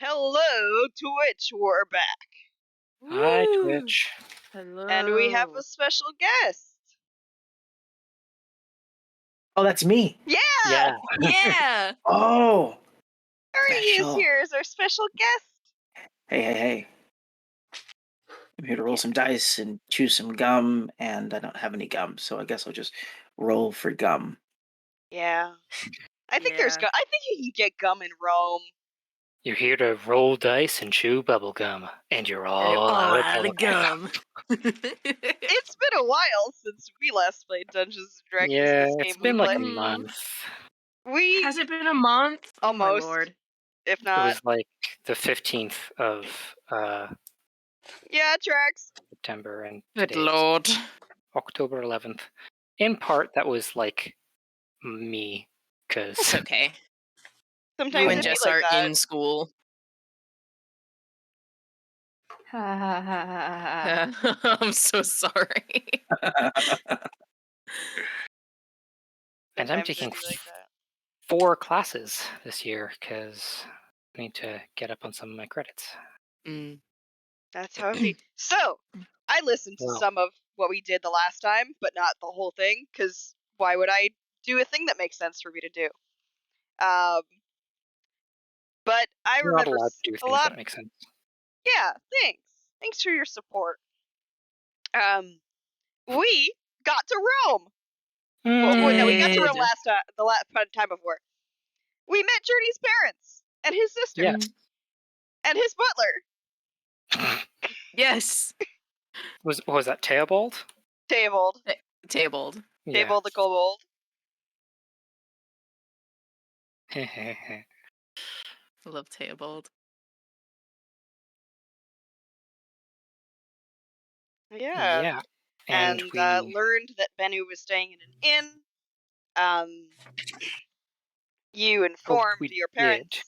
Hello, Twitch, we're back. Hi, Woo! Twitch. Hello. And we have a special guest. Oh, that's me. Yeah! Yeah. Yeah. Oh, Ernie is special. here as our special guest. Hey. I'm here to roll some dice and chew some gum, and I don't have any gum, so I guess I'll just roll for gum. Yeah. I think there's Yeah. I think you can get gum in Rome. You're here to roll dice and chew bubblegum, and you're all out of gum. It's been a while since we last played Dungeons and Dragons. Yeah, This it's game we been like a play. month. We Has it been a month? almost, Oh my lord. if It not. was like the 15th of Yeah, tracks. September, and Good today's lord. October 11th. In part, that was like me, It's because okay. Sometimes You it'd and be Jess like are that. in school. Ha ha ha ha ha. I'm so sorry. and I'm Sometimes taking it'd be like that. 4 classes this year because I need to get up on some of my credits. Mm. That's how it be. So, I listened to Wow. some of what we did the last time, but not the whole thing, because why would I do a thing that makes sense for me to do? But I You're not remember allowed to do a things lot. that make sense. Yeah, thanks. Thanks for your support. We got to Rome. Well, no, we got to Rome the last time before. We met Journey's parents and his sister Yeah. and his butler. Yes. Was that Teobald? Tabled. Tabled. Yeah. Tabled the kobold. I love Tabled. Yeah. And we learned that Bennu was staying in an inn. You informed your parents.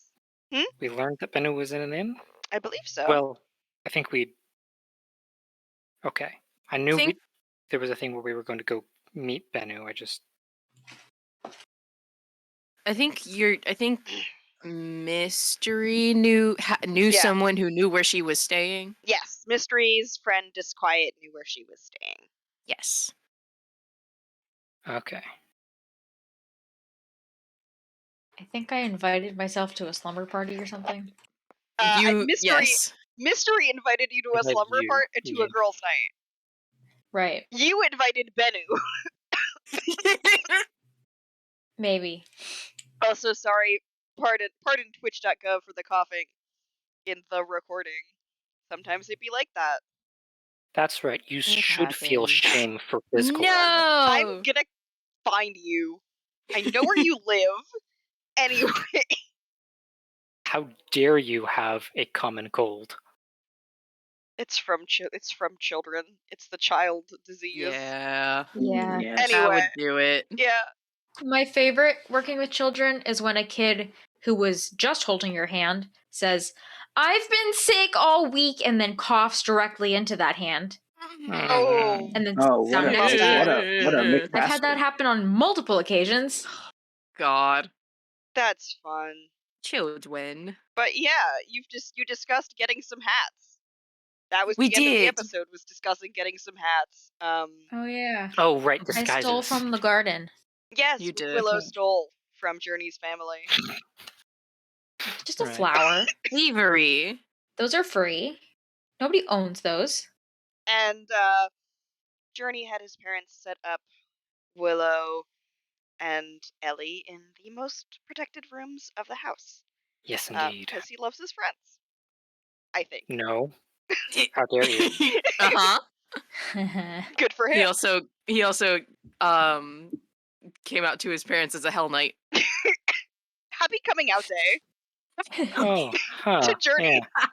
We learned that Bennu was in an inn? I believe so. Well, I think okay. I knew there was a thing where we were going to go meet Bennu. I think Mystery knew someone who knew where she was staying. Yes, Mystery's friend Disquiet knew where she was staying. Yes. Okay. I think I invited myself to a slumber party or something. Mystery invited you to a slumber party to a girls' night. Right. You invited Bennu. Maybe. Also, sorry, pardon twitch.gov for the coughing in the recording. Sometimes it'd be like that. That's right. You should feel shame for physical illness. No! I'm gonna find you. I know where you live. Anyway. How dare you have a common cold? It's from children. It's the child disease. Yeah. Anyway, I would do it. Yeah. My favorite working with children is when a kid who was just holding your hand says, "I've been sick all week," and then coughs directly into that hand. Oh. And then what a Mick I've had that happen on multiple occasions. God. That's fun. Children. But yeah, you discussed getting some hats. That was the end of the episode, was discussing getting some hats. Oh yeah. Oh right, disguises. I stole from the garden. Yes, you did. Willow stole from Journey's family. Just a flower. Thievery. Those are free. Nobody owns those. And Journey had his parents set up Willow and Ellie in the most protected rooms of the house. Yes, indeed. Because he loves his friends. I think. No. How dare you? Good for him. He also came out to his parents as a Hell Knight. Happy coming out day. To Journey. Yeah.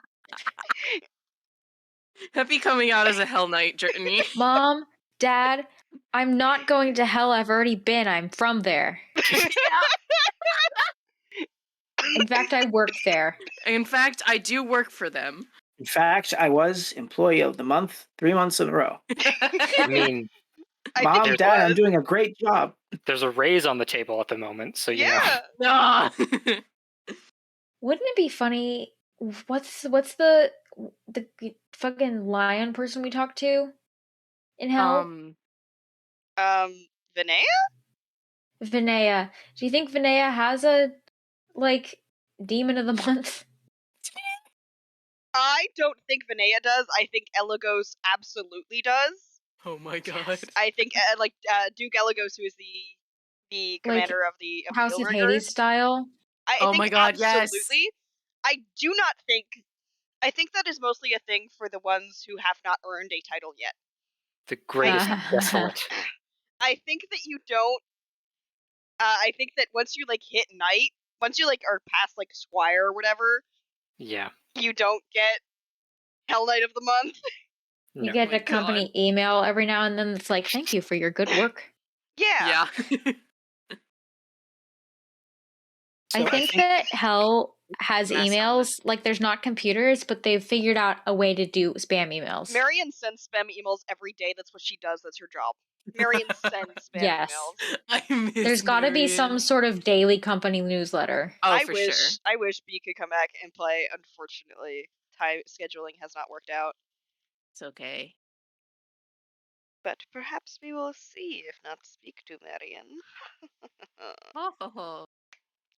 Happy coming out as a Hell Knight, Journey. Mom, Dad, I'm not going to hell. I've already been. I'm from there. In fact, I work there. In fact, I do work for them. In fact, I was employee of the month 3 months in a row. I mean, Mom, Dad, I'm doing a great job. There's a raise on the table at the moment, so you know. Yeah. Wouldn't it be funny? what's the fucking lion person we talked to in hell? Vinaya? Vinaya. Do you think Vinaya has a like demon of the month? I don't think Vinaya does. I think Elagos absolutely does. Oh my god. I think Duke Elagos, who is the Like, commander of the House of Wheel Hades Ringers. style? I Oh think my god, yes. absolutely. I do not think. I think that is mostly a thing for the ones who have not earned a title yet. The greatest Ah. desolate. I think that you don't. I think that once you hit knight, once you are past squire or whatever, Yeah. you don't get Hell Knight of the Month. You No. get my a company email every now and then that's like, thank you for your good work. Yeah. Yeah. So I think that Hell has Mess on emails, like there's not computers, but they've figured out a way to do spam emails. Marion sends spam emails every day. That's what she does. That's her job. Marion sends spam Yes. emails. I miss There's got to be some Marion. sort of daily company newsletter. Oh, I for wish sure. I wish B could come back and play. Unfortunately, time scheduling has not worked out. It's okay. But perhaps we will see, if not speak to Marion. Oh,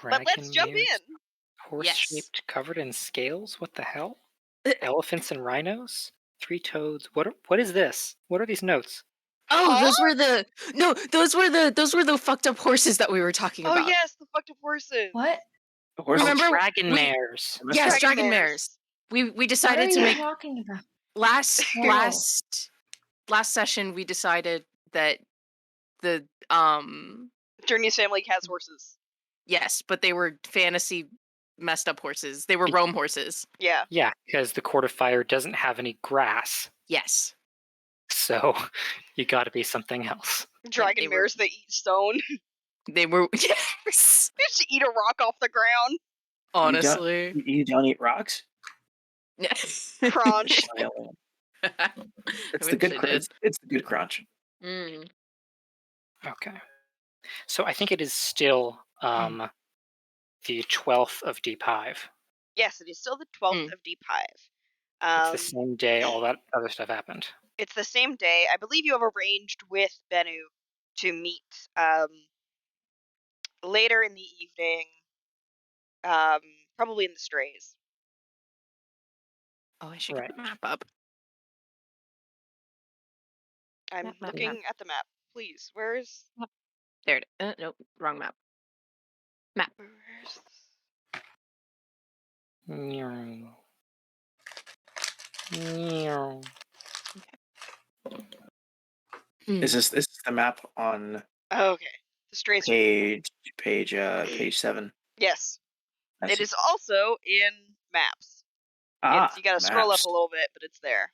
But let's Dragon jump mares, in. horse-shaped, covered in scales. What the hell? Elephants and rhinos. 3 toads. What is this? What are these notes? Oh, Huh? those were the fucked up horses that we were talking Oh about. yes, the fucked up horses. What? The horse. Remember Dragon we- mares. Yes, Dragon dragon mares. mares. We What are decided to you make talking about? last Oh. last session we decided that the Journey's family has horses. yes, but they were fantasy messed up horses. They were Rome horses. Yeah. Yeah, because the Court of Fire doesn't have any grass. Yes. So you gotta be something else. Dragon they were- mares that eat stone. They were yes. They just eat a rock off the ground. Honestly. You don't eat rocks. Yes. Crunch. It's the good. It's the good crunch. Mm. Okay. So I think it is still the 12th of Deep Hive. Yes, it is still the 12th of Deep Hive. It's the same day all that other stuff happened. It's the same day. I believe you have arranged with Bennu to meet later in the evening, probably in the Strays. Oh, I should Right. get the map up. I'm Map. looking at the map. Please, where's... There it is. Nope, wrong map. Where's... Meow. Meow. Is this the map on Oh, okay. The Strays... page 7? Yes. I It see. is also in maps. You gotta scroll up maps. a little bit, but it's there.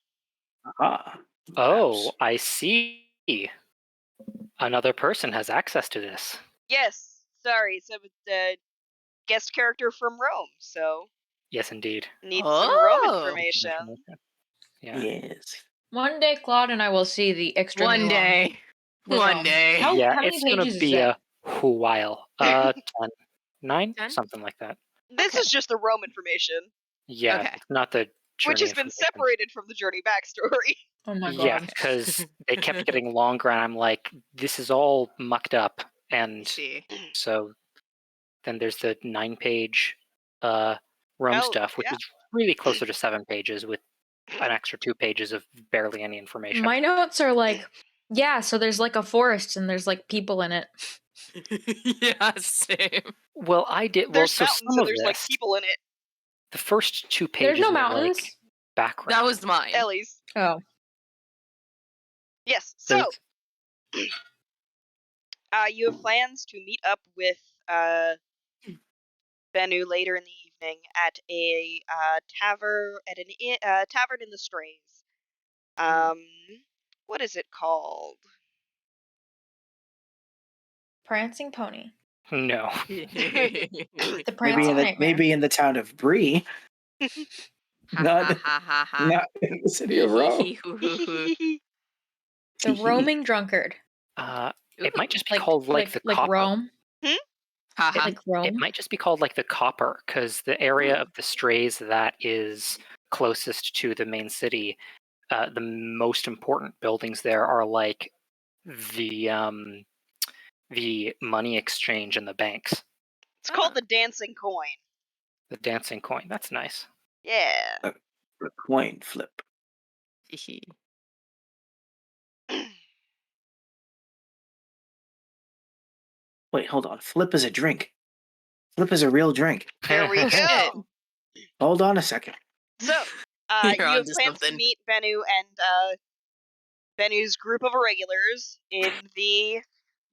Oh, Maps. I see. Another person has access to this. Yes. Sorry, so the guest character from Rome, so Yes, indeed. needs some Rome Oh. information. Yeah. Yes. One day, Claude and I will see the extra. One day. We're One wrong. day. How many It's gonna pages is be it? a while. 10, 9, 10? something like that. This is just the Rome information, Yeah, Okay. it's not the journey which has been information. separated from the journey backstory. Oh my Yeah, god. because they kept getting longer, and I'm like, this is all mucked up. And See. so then there's the 9-page Rome Oh, stuff, which yeah. is really closer to 7 pages with an extra 2 pages of barely any information. My notes are like, yeah, so there's like a forest and there's like people in it. Yeah, same. Well, I did. There's well, so mountains some and of there's this, people in it. the first 2 There's pages no were mountains. like background. That was mine. Ellie's. Oh. Yes. So There's- you have plans to meet up with Bennu later in the evening at a tavern in the Strays. What is it called? Prancing pony. no. The prancing nightmare. Maybe in the town of Bree, not not in the city of Rome. The roaming drunkard. It might just be Like called like the cop. Rome. Haha. Like It Rome. might just be called like the Copper, because the area Hmm. of the Strays that is closest to the main city, the most important buildings there are like the money exchange and the banks. It's called the dancing coin. The dancing coin. That's nice. Yeah. The coin flip. Wait, hold on. Flip is a drink. Flip is a real drink. There we Oh, shit. go. Hold on a second. So, You're you have onto plans to something. meet Bennu and Bennu's group of irregulars in the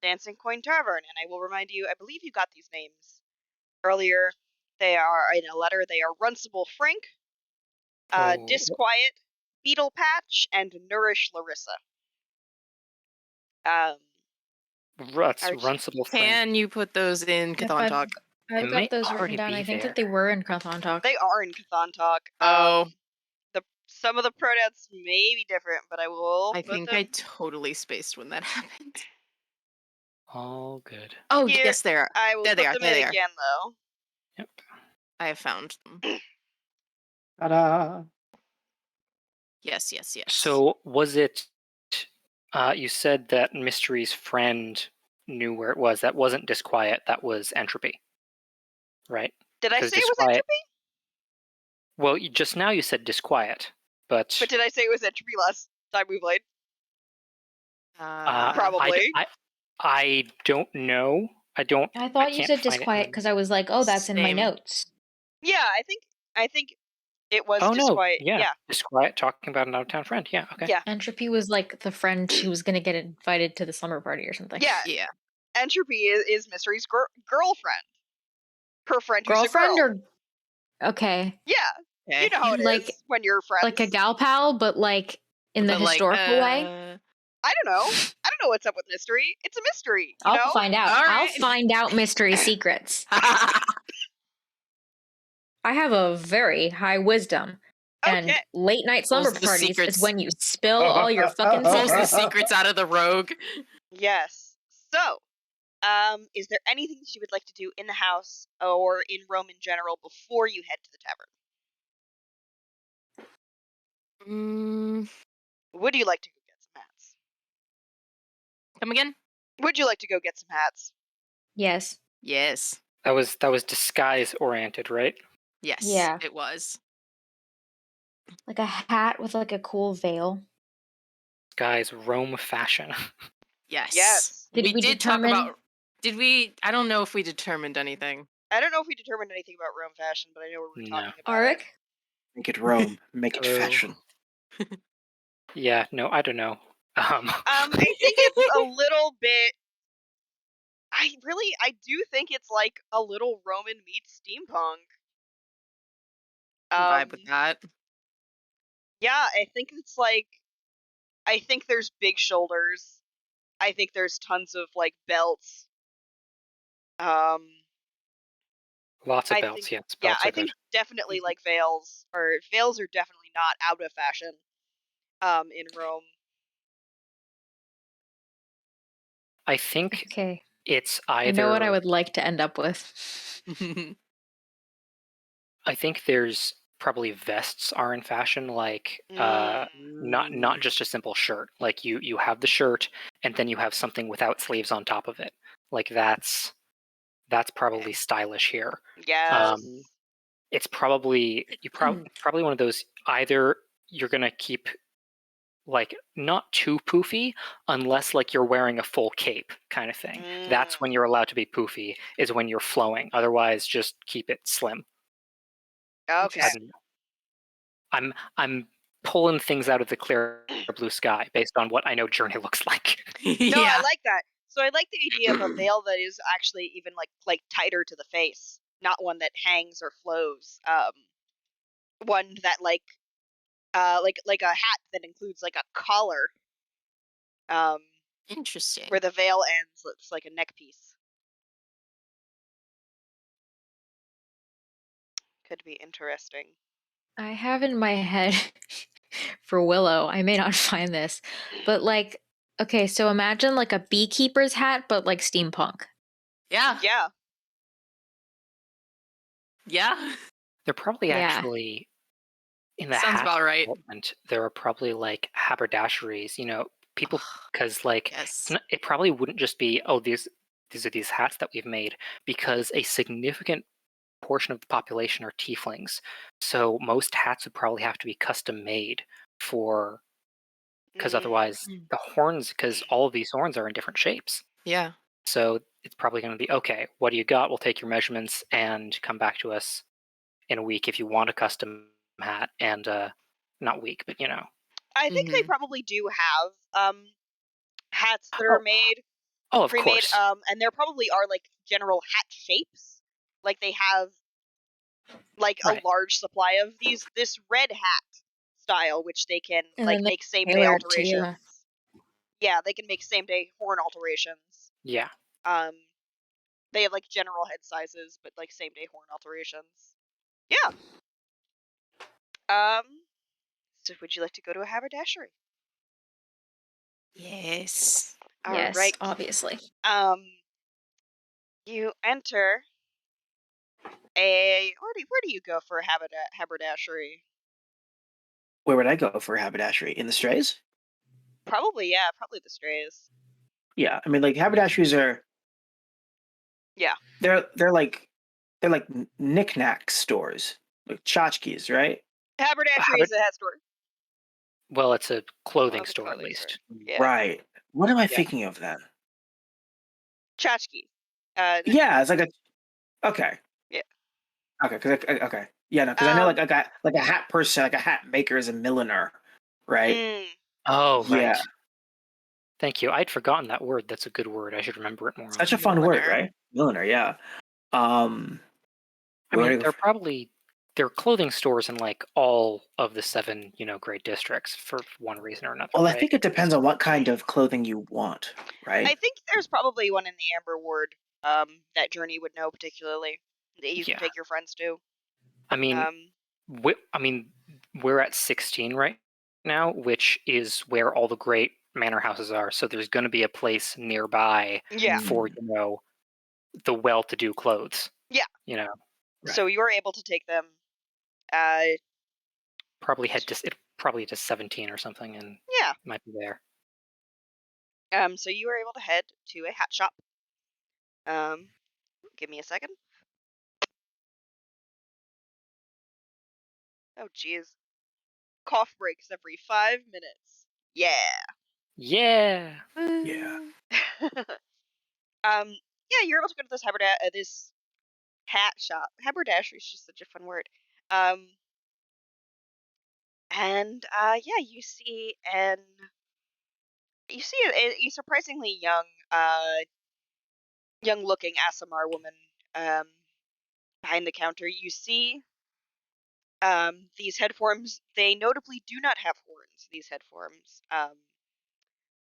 Dancing Coin Tavern, and I will remind you, I believe you got these names earlier. They are, in a letter, they are Runcible Frank, Oh, Disquiet, Beetle Patch, and Nourish Larissa. that's Arch- Runcible Frank. Can you put those in Yep, Chthon Talk? I've It got might those already written down. be I think there. that they were in Chthon Talk. They are in Chthon Talk. Oh. Some of the pronouns may be different, but I will I put think them I totally spaced when that happened. All good. Oh, here. yes, they are. I will There put they are. them There in they are. again, though. Yep. I have found them. Ta-da! Yes, yes, yes. So was it? You said that Mystery's friend knew where it was. That wasn't Disquiet. That was Entropy, right? Did I Because say it was Disquiet. entropy? Well, just now you said Disquiet, but But did I say it was entropy last time we played? Probably. I don't know. I don't. I thought you can't said find it disquiet in- because I was like, oh, that's in my Same. notes. Yeah, I think it was Oh no! disquiet. Yeah, Disquiet talking about an out-of-town friend. Yeah. Okay. Yeah. Entropy was like the friend who was gonna get invited to the slumber party or something. Yeah. Yeah. Entropy is Mystery's girlfriend. Her friend who's Girlfriend a girl. or okay, Yeah. Okay. You know how it is Like- when you're friends. like a gal pal, but like in the But, like, historical way. I don't know. I don't know what's up with Mystery. It's a mystery, you I'll know? find out. All I'll right. find out mystery secrets. I have a very high wisdom. And Okay. late night slumber Pulls the parties secrets. is when you spill all your fucking Pulls the secrets. secrets out of the rogue. Yes. So, is there anything that you would like to do in the house or in Rome in general before you head to the tavern? Mm, Would you like to go get some hats? come again? Would you like to go get some hats? Yes. Yes. That was disguise oriented, right? Yes. Yeah. It was. Like a hat with like a cool veil. Guys, Rome fashion. Yes. Yes. Did we did determine- talk about. Did we? I don't know if we determined anything. I don't know if we determined anything about Rome fashion, but I know we were No. talking about Auric? Make it Rome. Make it Hello. fashion. Yeah. No, I don't know. I think it's a little bit. I do think it's like a little Roman meets steampunk. Vibe with that. Yeah, I think it's like. I think there's big shoulders. I think there's tons of like belts. Lots of I belts. think, Yes, yeah, belts I are think good. definitely like veils are definitely not out of fashion. In Rome. I think Okay. it's I either. know what I would like to end up with. I think there's probably vests are in fashion, like not just a simple shirt. Like you have the shirt and then you have something without sleeves on top of it. Like that's probably stylish here. Yes. It's probably probably one of those, either you're gonna keep like not too poofy unless like you're wearing a full cape kind of thing. That's when you're allowed to be poofy, is when you're flowing. Otherwise just keep it slim. Okay. I don't know. I'm pulling things out of the clear blue sky based on what I know Journey looks like. No, Yeah. I like that. So I like the idea of a veil that is actually even like tighter to the face, not one that hangs or flows. One that like a hat that includes like a collar. Interesting. Where the veil ends, it's like a neck piece. Could be interesting. I have in my head for Willow, I may not find this, but like, okay, so imagine like a beekeeper's hat, but like steampunk. Yeah. Yeah. Yeah. They're probably Yeah. actually in the Sounds hat about right. department. There are probably like haberdasheries. People because like Yes. it probably wouldn't just be these are these hats that we've made because a significant portion of the population are tieflings. So most hats would probably have to be custom made for because otherwise Mm. the horns because all of these horns are in different shapes. Yeah. So it's probably going to be okay. What do you got? We'll take your measurements and come back to us in a week if you want a custom hat. And not week, but I think they Mhm. probably do have hats that are Oh, made oh, of pre-made, course. and there probably are like general hat shapes. Like they have like a Right. large supply of this red hat style, which they can And like then make same day tailored to alterations. you. Yeah, they can make same day horn alterations. Yeah. Um, they have like general head sizes, but like same day horn alterations. Yeah. So would you like to go to a haberdashery? Yes. All Yes, right. obviously. You enter a where do you go for a haberdashery? Where would I go for haberdashery? In the strays? Probably, yeah, probably the strays. Yeah, I mean, like haberdasheries are Yeah. they're like knick-knack stores, like tchotchkes, right? Haberdashery Habit- is a hat store. well, it's a Well, clothing it's a store at clothing store. least. Yeah. Right. What am I Yeah. thinking of then? Tchotchke. Yeah, it's like a okay. Yeah. Okay, okay. Yeah, no, because I know Um. like a hat person, like a hat maker is a milliner, right? mm, Oh, right. Yeah. Thank you. I'd forgotten that word. That's a good word. I should remember it more Such a often. fun word, Milliner. right? Milliner, yeah. I Where mean, do I go there are clothing stores in like all of the 7, great districts for one reason or another, well, I right? think it depends on what kind of clothing you want, I right? think there's probably one in the Amber Ward. That Journey would know particularly that you can Yeah. take your friends to. I mean, Um. we're at 16 right now, which is where all the great manor houses are. So there's going to be a place nearby Yeah. for, the well-to-do clothes. Yeah. You know, So you're able to take them. Uh. probably probably to 17 or something, and Yeah. might be there. So you were able to head to a hat shop. Give me a second. Oh, geez. Cough breaks every 5 minutes. Yeah. Yeah. Yeah. Yeah, you're able to go to this hat shop. Haberdashery is just such a fun word. Um, and yeah, you see a surprisingly young looking Asimar woman behind the counter. You see these head forms. They notably do not have horns. These head forms.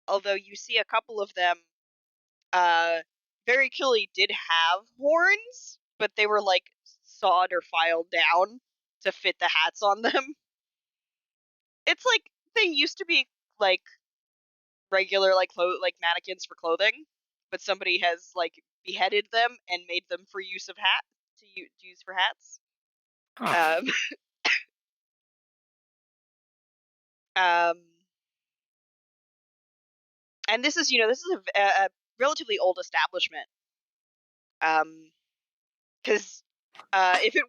Although you see a couple of them very clearly did have horns, but they were like sawed or filed down to fit the hats on them. It's like they used to be like regular like mannequins for clothing, but somebody has like beheaded them and made them for use of to use for hats. Huh. Um, um, and this is a relatively old establishment. Because if it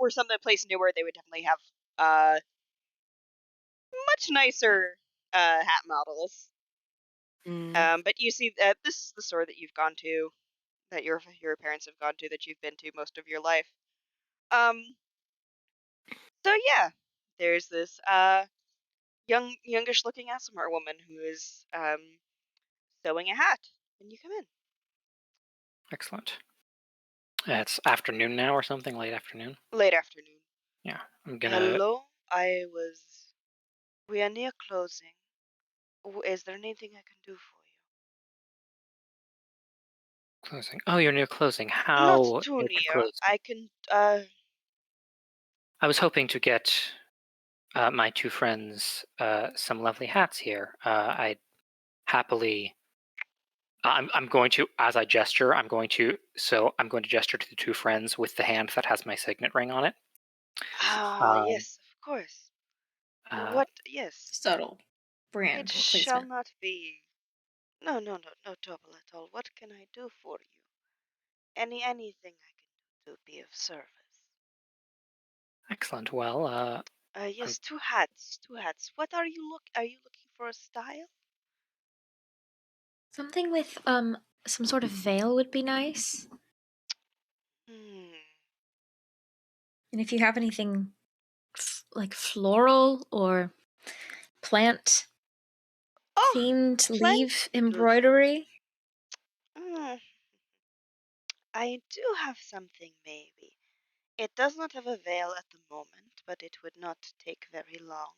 were some place newer, they would definitely have much nicer hat models. Mm. But you see, this is the store that you've gone to, that your parents have gone to, that you've been to most of your life. Um, so yeah, there's this youngish looking Asimar woman who is sewing a hat, and you come in Excellent. It's afternoon now or something, late afternoon. late afternoon. Yeah, I'm gonna Hello, we are near closing. Is there anything I can do for you? closing. Oh, you're near closing. Not How too near to near. closing? I can I was hoping to get my two friends some lovely hats here. I'd happily I'm going to, as I gesture, I'm going to gesture to the two friends with the hand that has my signet ring on it. Ah, Um, yes, of course. uh, What? Yes. Subtle It brand shall placement. not be. No, no, no, no trouble at all. What can I do for you? Anything I can do to be of service. Excellent. Well, Yes, two hats, two hats. What are you Are you looking for a style? Something with some sort of veil would be nice. Hmm. And if you have anything like floral or plant Oh, themed plant leaf would do. embroidery. I do have something, maybe. It does not have a veil at the moment, but it would not take very long,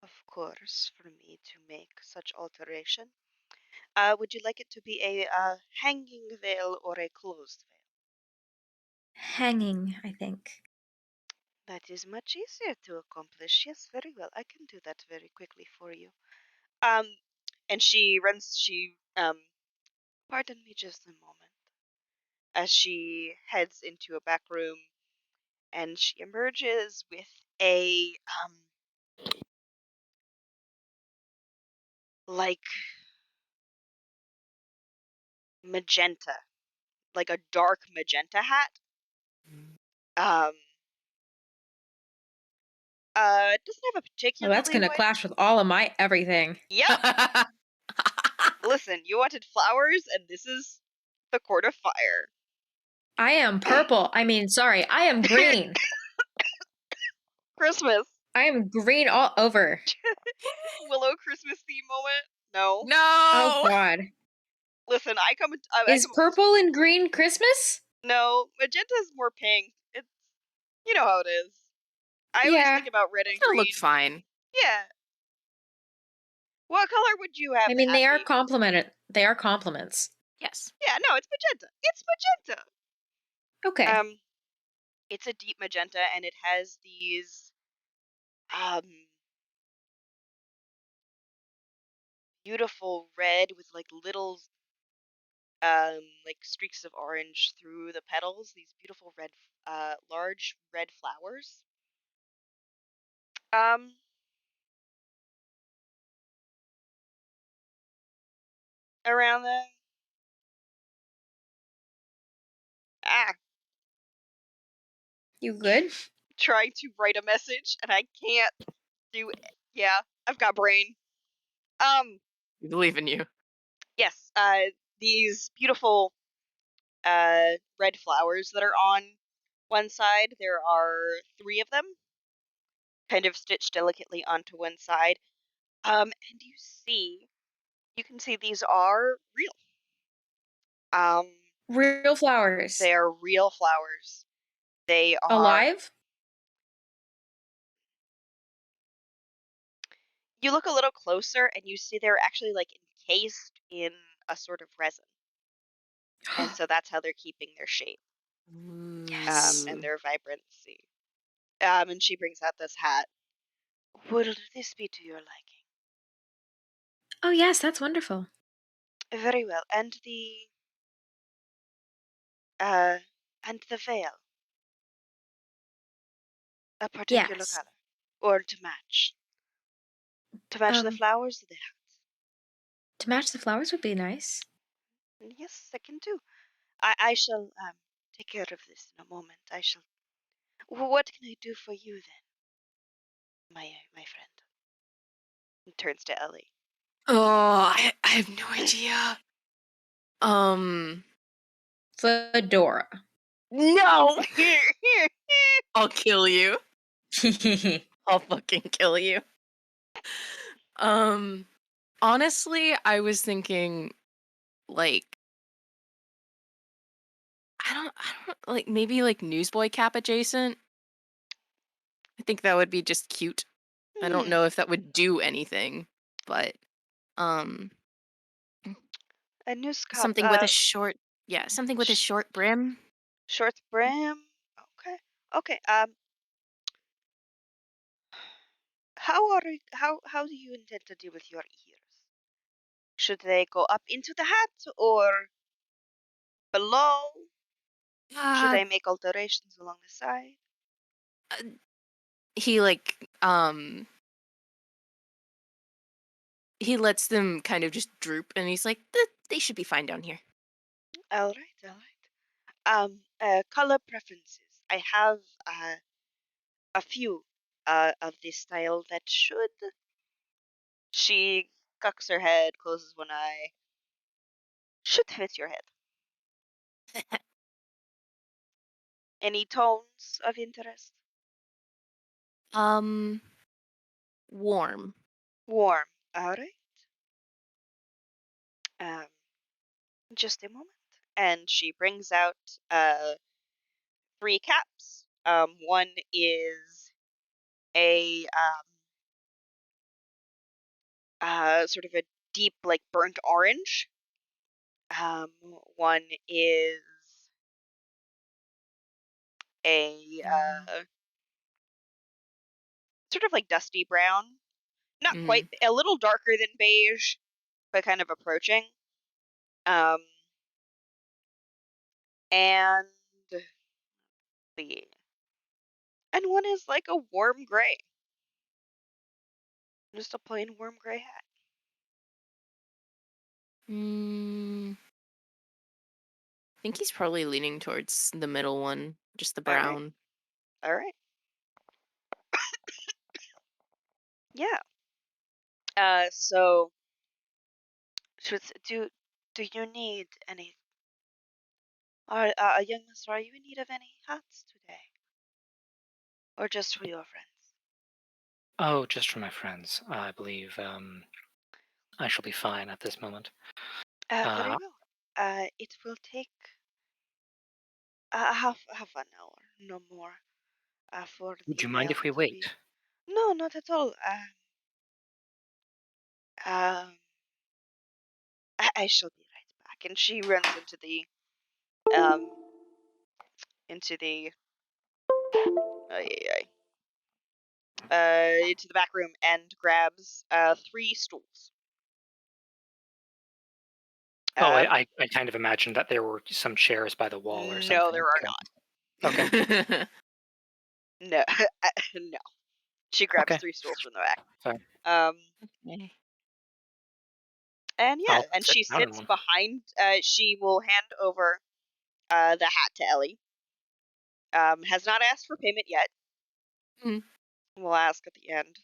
of course, for me to make such alteration. Would you like it to be a hanging veil or a closed veil? Hanging, I think. That is much easier to accomplish. Yes, very well. I can do that very quickly for you. And pardon me just a moment, as she heads into a back room and she emerges with a like magenta, like a dark magenta hat. Um it doesn't have a Oh, that's particularly gonna white. clash with all of my everything. Yep. Listen, you wanted flowers and this is the court of fire. I am purple. Sorry, I am green. Christmas. I am green all over. Willow Christmas theme moment. No. Oh No. god. Listen, I come Is up with purple and green Christmas? no, magenta's more pink. It's you know how it is. I always Yeah. think about red and It'll look green. fine. Yeah. What color would you have the hat They are be? complimented. They are compliments. Yes. Yeah, no, it's magenta. It's magenta. Okay. It's a deep magenta and it has these um beautiful red with like little like streaks of orange through the petals, these beautiful red large red flowers. Um around the ah You good? trying to write a message and I can't do yeah, I've got brain. Um We believe in you. yes, these beautiful red flowers that are on one side. There are three of them, kind of stitched delicately onto one side. And you can see these are real. Um, Real flowers. they are real flowers. They are. Alive? You look a little closer and you see they're actually like encased in a sort of resin, and so that's how they're keeping their shape Yes. and their vibrancy. And she brings out this hat. Will this be to your liking? Oh yes, that's wonderful. Very well. Uh, and the veil, a particular Yes. color, or to match the Um, flowers of the hat. to match the flowers would be nice. Yes, I can do. I shall take care of this in a moment. I shall. What can I do for you then, my friend? And turns to Ellie. Oh, I have no idea. Fedora. No. I'll kill you. I'll fucking kill you. Honestly, I was thinking like I don't like maybe like newsboy cap adjacent. I think that would be just cute. I don't know if that would do anything, but um A news cup. something with a short something with a Sh- short brim. short brim. Okay. Okay. How do you intend to deal with your ears? Should they go up into the hat or below? Should I make alterations along the side? He like he lets them kind of just droop, and he's like, they should be fine down here. All right, all right. Color preferences. I have a few of this style that should. She cocks her head, closes one eye. Should fit your head. Any tones of interest? Warm. Warm. All right. Um, just a moment. And she brings out 3 caps. One is a sort of a deep, like burnt orange. One is a sort of like dusty brown, not quite, a little darker than beige, but kind of approaching. And one is like a warm gray, just a plain warm gray hat. I think he's probably leaning towards the middle one, just the All right. brown. All right. Yeah. So do you need any? Young mister, are you in need of any hats today, or just for your friends? Oh, just for my friends. I believe I shall be fine at this moment. Very well. It will take half an hour, no more, for Would the you mind veil if we to wait? be. No, not at all. Um, I shall be right back. And she runs into the um ay, into the back room and grabs 3 stools. Oh, Um, I kind of imagined that there were some chairs by the wall or something. no, there are not. Okay. No, no. She grabs Okay. 3 stools from the back. Sorry. Okay. And yeah, I'll and sit she down in sits one. behind. She will hand over the hat to Ellie. Has not asked for payment yet. Mm. We'll ask at the end.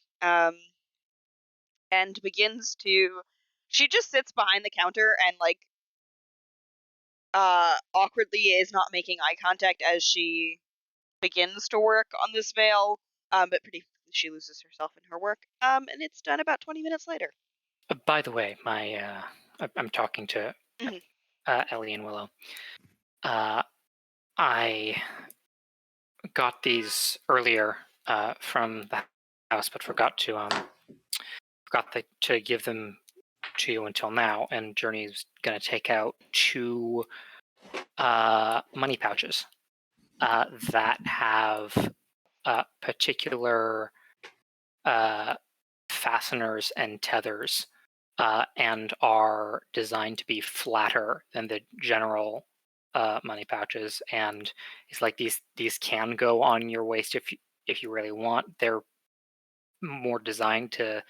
And begins to. She just sits behind the counter and like awkwardly is not making eye contact as she begins to work on this veil. But pretty she loses herself in her work. And it's done about 20 minutes later. By the way, I'm talking to Mhm. Ellie and Willow. I got these earlier from the house, but forgot to give them to you until now. And Journey's going to take out 2 money pouches that have particular fasteners and tethers, and are designed to be flatter than the general money pouches. And it's like these can go on your waist if you really want. They're more designed to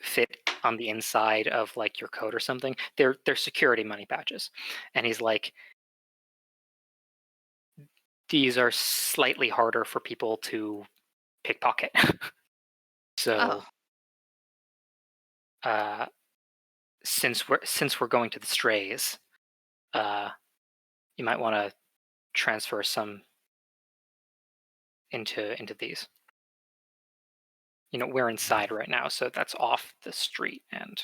fit on the inside of like your coat or something. They're security money pouches. And he's like, these are slightly harder for people to pickpocket. So since we're going to the strays, you might want to transfer some into these. We're inside right now, so that's off the street, and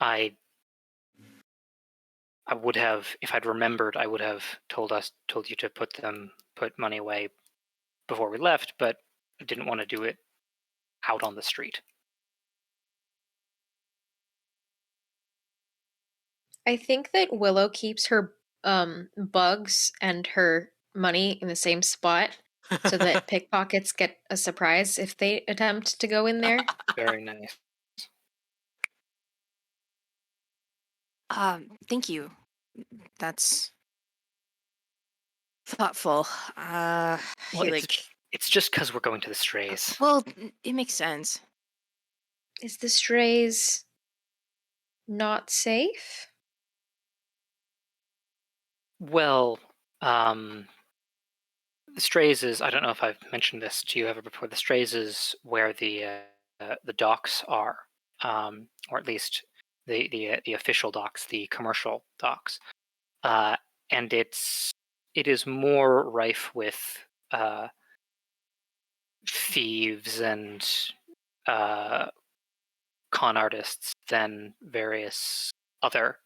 I would have, if I'd remembered, I would have told you to put money away before we left, but I didn't want to do it out on the street. I think that Willow keeps her bugs and her money in the same spot so that pickpockets get a surprise if they attempt to go in there. Very nice. Thank you. That's thoughtful. Well, He it's just because we're going to the strays. well, it makes sense. Is the strays not safe? Well, the strays is, I don't know if I've mentioned this to you ever before, the strays is where the docks are, or at least the official docks, the commercial docks. And it is more rife with thieves and con artists than various other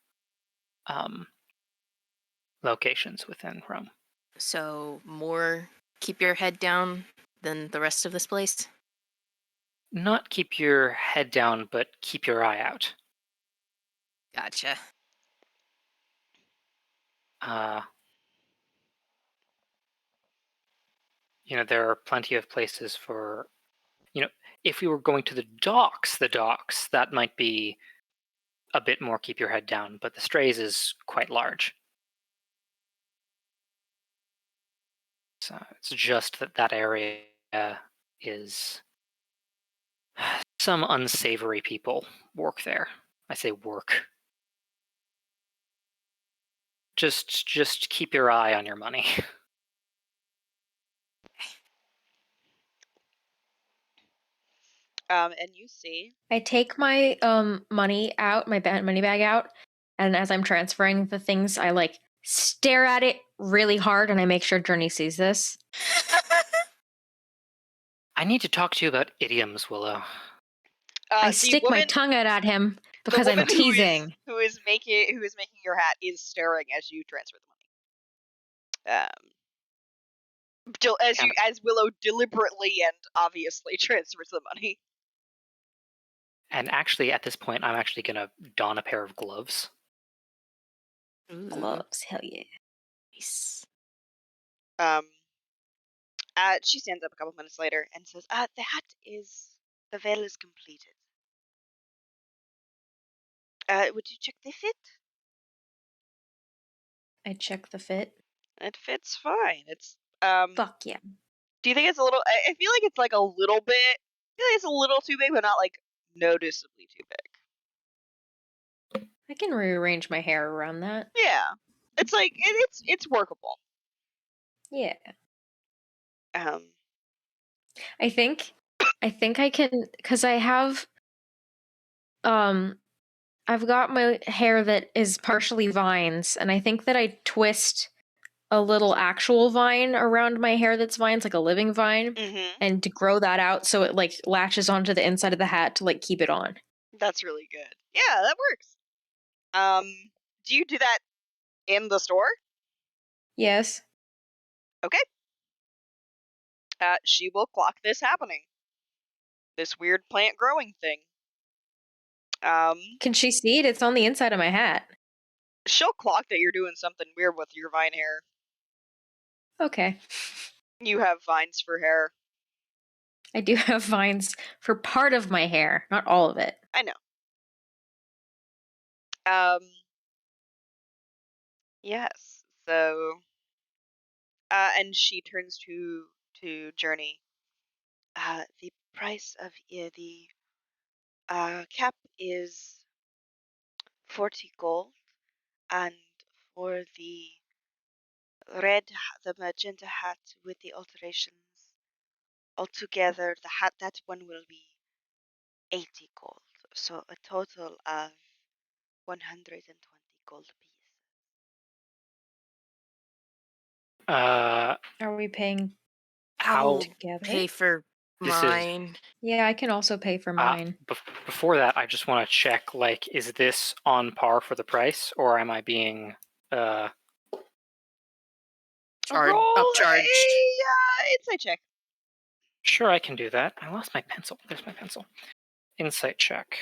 locations within Rome. So more keep your head down than the rest of this place. Not keep your head down, but keep your eye out. Gotcha. There are plenty of places for, if we were going to the docks, that might be a bit more keep your head down, but the strays is quite large. So it's just that area is some unsavory people work there. I say work. Just keep your eye on your money. And you see. I take my money out, my money bag out, and as I'm transferring the things, I like stare at it really hard, and I make sure Journey sees this. I need to talk to you about idioms, Willow. I stick my tongue out at him because I'm teasing. Who is making your hat is staring as you transfer the money. As Willow deliberately and obviously transfers the money. And actually, at this point, I'm actually gonna don a pair of gloves. Gloves, hell yeah. Nice. She stands up a couple minutes later and says, the veil is completed. Would you check the fit? I check the fit. It fits fine. It's, Fuck yeah. do you think it's a little, I feel like it's like a little bit, I feel like it's a little too big, but not like noticeably too big. I can rearrange my hair around that. Yeah. It's like, it's workable. Yeah. I think I can, because I have, I've got my hair that is partially vines, and I think that I twist a little actual vine around my hair that's vines, like a living vine, and to grow that out so it like latches onto the inside of the hat to like keep it on. That's really good. Yeah, that works. Do you do that in the store? Yes. Okay. She will clock this happening. This weird plant growing thing. Can she see it? It's on the inside of my hat. She'll clock that you're doing something weird with your vine hair. Okay. You have vines for hair. I do have vines for part of my hair, not all of it. I know. Yes. So, and she turns to Journey. The price of the cap is 40 gold, and for the the magenta hat with the alterations, altogether, that one will be 80 gold. So a total of 120 gold pieces. Are we paying How together? Pay for This is- mine. Yeah, I can also pay for mine. before that, I just want to check, like, is this on par for the price, or am I being Upcharged? Insight check. Sure, I can do that. I lost my pencil. There's my pencil. Insight check.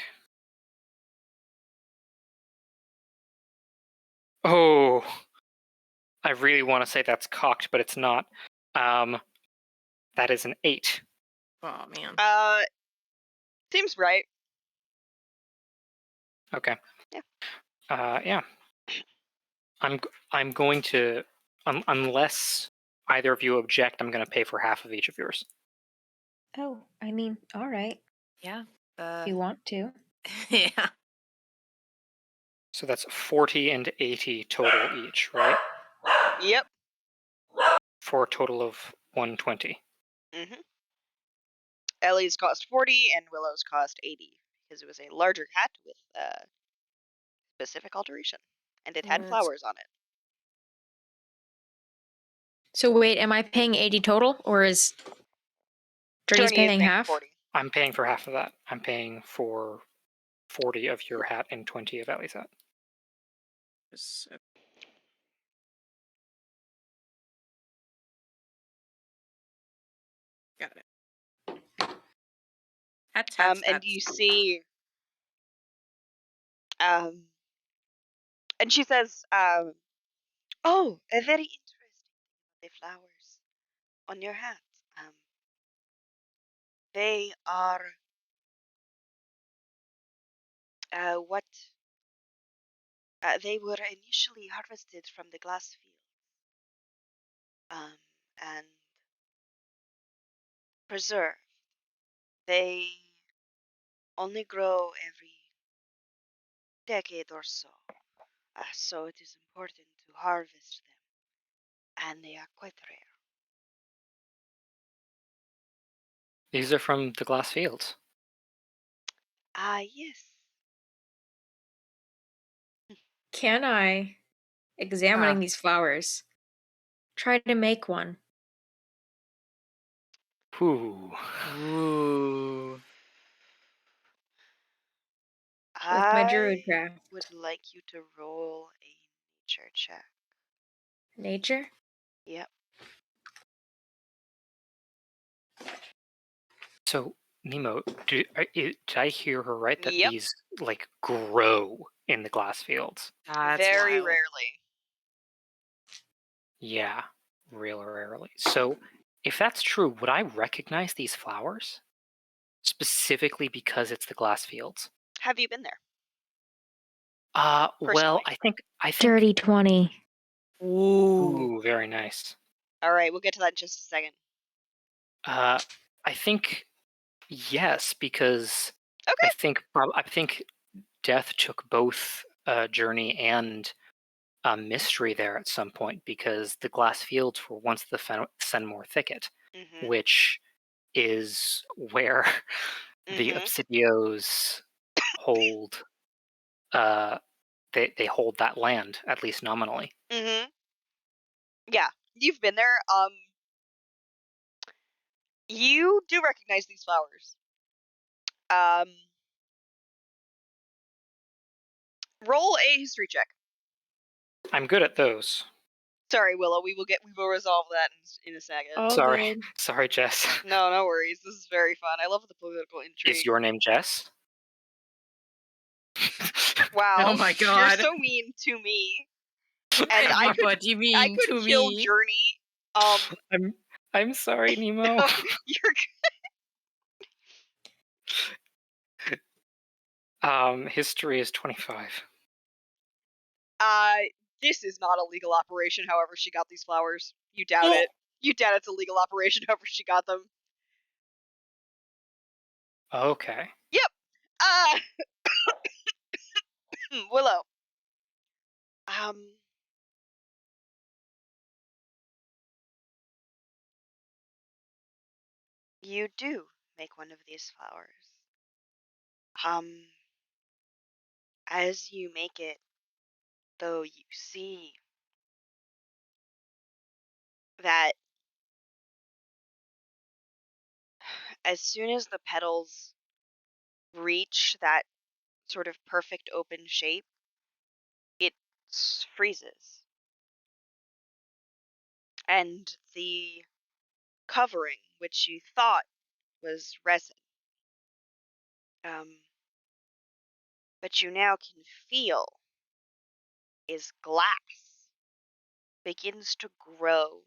Oh, I really want to say that's cocked, but it's not. That is an 8. Oh man. Seems right. Okay. Yeah. Yeah. I'm going to unless either of you object, I'm going to pay for half of each of yours. Oh, I mean, all right. Yeah. If you want to. Yeah. So that's 40 and 80 total each, right? Yep. For a total of 120. Mm-hmm. Ellie's cost 40 and Willow's cost 80 because it was a larger hat with specific alteration, and it had Let's- flowers on it. So wait, am I paying 80 total, or is Journey's Journey is paying half? 40. I'm paying for half of that. I'm paying for 40 of your hat and 20 of Ellie's hat. Got it. Hats, And hats. you see, and she says, "Oh, a very interesting the flowers on your hat. They are what they were initially harvested from the glass field, and preserved. They only grow every decade or so, so it is important to harvest them, and they are quite rare." These are from the glass fields. Yes. Can I, examining these flowers, try to make one? Ooh. Ooh. With my I druid craft. would like you to roll a nature check. Nature? Yep. So, Nemo, did I hear her right that Yep. these like grow in the glass fields? That's Very wild. rarely. Yeah, real rarely. So, if that's true, would I recognize these flowers? Specifically because it's the glass fields? Have you been there? Well, Personally. I think Dirty 20. Ooh. Ooh, very nice. All right, we'll get to that in just a second. I think yes, because Okay. I think Death took both Journey and Mystery there at some point because the glass fields were once the Fenmore Thicket, Mm-hmm. which is where the Mm-hmm. Obsidios hold. They hold that land, at least nominally. Mm-hmm. Yeah, you've been there. You do recognize these flowers. Roll a history check. I'm good at those. Sorry, Willow. We will resolve that in a second. All Sorry, good. sorry, Jess. No, no worries. This is very fun. I love the political intrigue. Is your name Jess? Wow. Oh my You're god. so mean to me. And I could What do you mean kill to me? Journey. I'm sorry, Nemo. No, you're History is 25. this is not a legal operation, however she got these flowers. You doubt it. You doubt it's a legal operation, however she got them. Okay. Yep. Willow. You do make one of these flowers. As you make it, though, you see that as soon as the petals reach that sort of perfect open shape, it freezes. And the covering, which you thought was resin, but you now can feel is glass, begins to grow,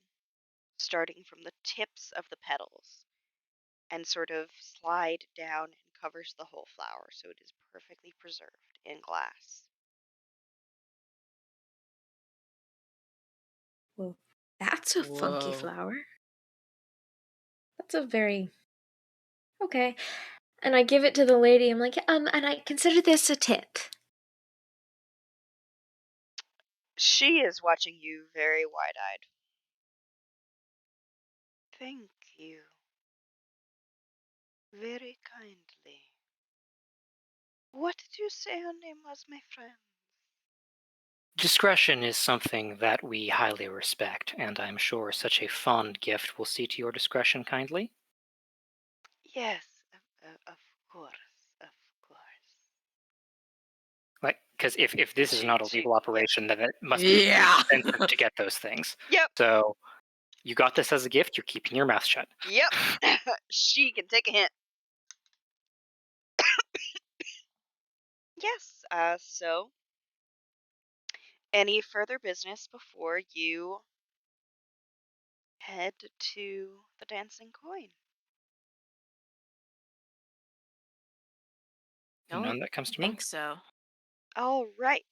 starting from the tips of the petals, and sort of slide down and covers the whole flower, so it is perfectly preserved in glass. Well, that's a funky Whoa. flower. That's a very okay. And I give it to the lady. I'm like, and I consider this a tip. She is watching you very wide-eyed. Thank you. Very kindly. What did you say her name was, my friend? Discretion is something that we highly respect, and I'm sure such a fond gift will see to your discretion kindly. Yes, of course, of course. Like, because if this is not a legal Yeah. operation, then it must be Yeah. expensive to get those things. Yep, So you got this as a gift. You're keeping your mouth shut. yep. She can take a hint. Yes, so any further business before you head to the dancing coin? None that comes I to mind. think so. All right.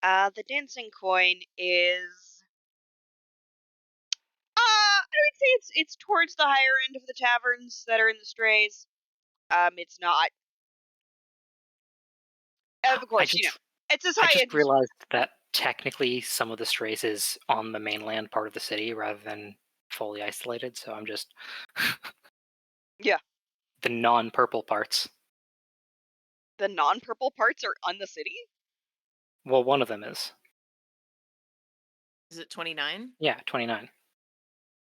The dancing coin is I would say it's towards the higher end of the taverns that are in the strays. It's not of I course, just it's as I high just end as you realized that technically some of the strays is on the mainland part of the city rather than fully isolated. So I'm just Yeah. the non-purple parts. The non-purple parts are on the city? Well, one of them is. Is it 29? Yeah, 29.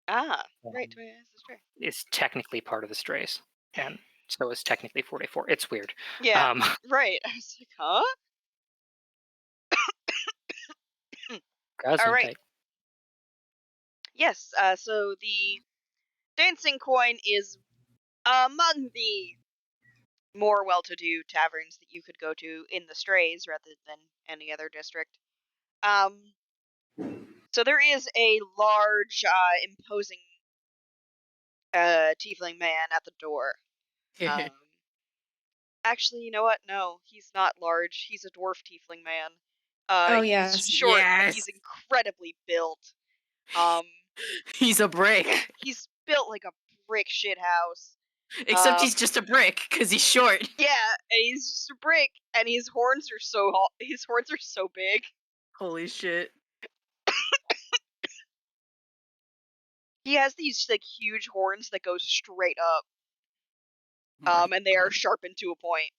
Ah, Um, right, 29 is the stray. is technically part of the strays, and so is technically 44. It's weird. Yeah, right. I was like, huh? All right. Gesundheit. Yes, so the dancing coin is among the more well-to-do taverns that you could go to in the strays rather than any other district. So there is a large, imposing tiefling man at the door. Um, actually, you know what? No, he's not large. He's a dwarf tiefling man. Oh, He's yes. short, but Yes. he's incredibly built. Um, He's a brick. he's built like a brick shit house. Except he's just a brick because he's short. Yeah, and he's just a brick, and his horns are so big. Holy shit. He has these like huge horns that go straight up. My And they are God. sharpened to a point.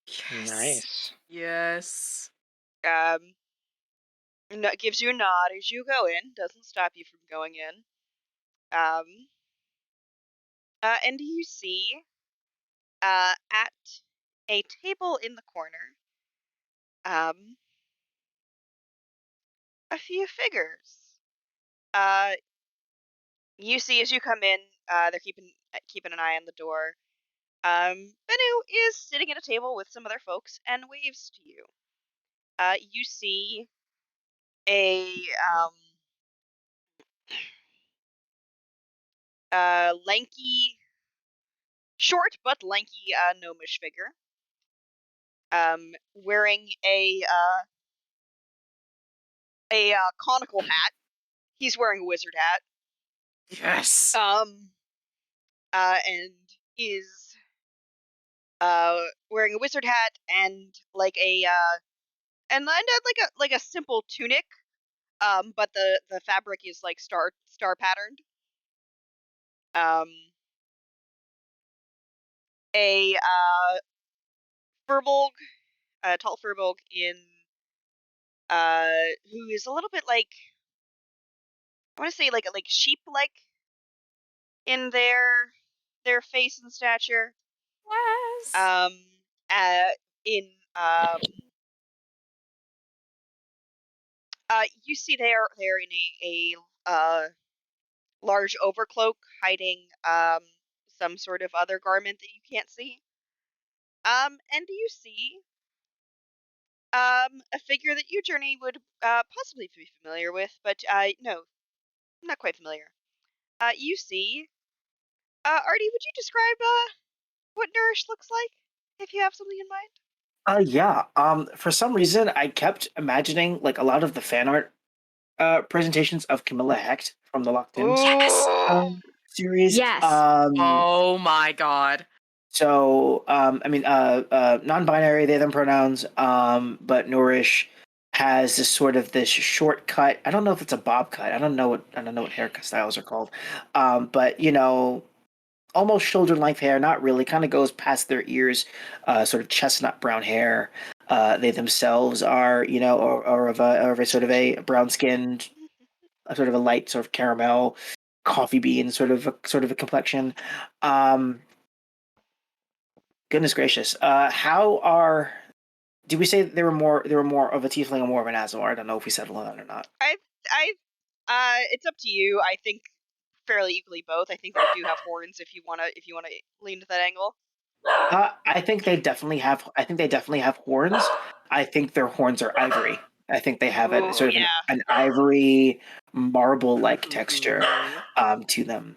Yes. Nice. Yes. Gives you a nod as you go in. Doesn't stop you from going in. And you see, at a table in the corner, um, a few figures. You see as you come in, they're keeping an eye on the door. Bennu is sitting at a table with some other folks and waves to you. You see a lanky, short but lanky gnomish figure, wearing a conical hat. He's wearing a wizard hat. Yes. And is wearing a wizard hat and like a and like a simple tunic. But the fabric is like star patterned. A furbolg, a tall furbolg in who is a little bit like I want to say like sheep like in their face and stature. Yes. Um, in you see they're in a large overcloak hiding some sort of other garment that you can't see. And you see a figure that you journey would possibly be familiar with, but no, not quite familiar. You see, Artie, would you describe what Nourish looks like if you have something in mind? Yeah. For some reason, I kept imagining like a lot of the fan art presentations of Camilla Hecht from the Locked In Ooh. series. Yes. Oh my god. So, non-binary, they, them pronouns, but Nourish has this shortcut. I don't know if it's a bob cut. I don't know what haircut styles are called. But almost shoulder length hair, not really, kind of goes past their ears, sort of chestnut brown hair. They themselves are, or of a sort of a brown skinned, sort of a light sort of caramel, coffee bean sort of a complexion. Goodness gracious. Did we say they were more of a tiefling or more of an Azamar? I don't know if we settled on that or not. It's up to you. I think fairly equally both. I think they do have horns if you wanna lean to that angle. I think they definitely have horns. I think their horns are ivory. I think they have Ooh, sort of an ivory marble-like texture to them.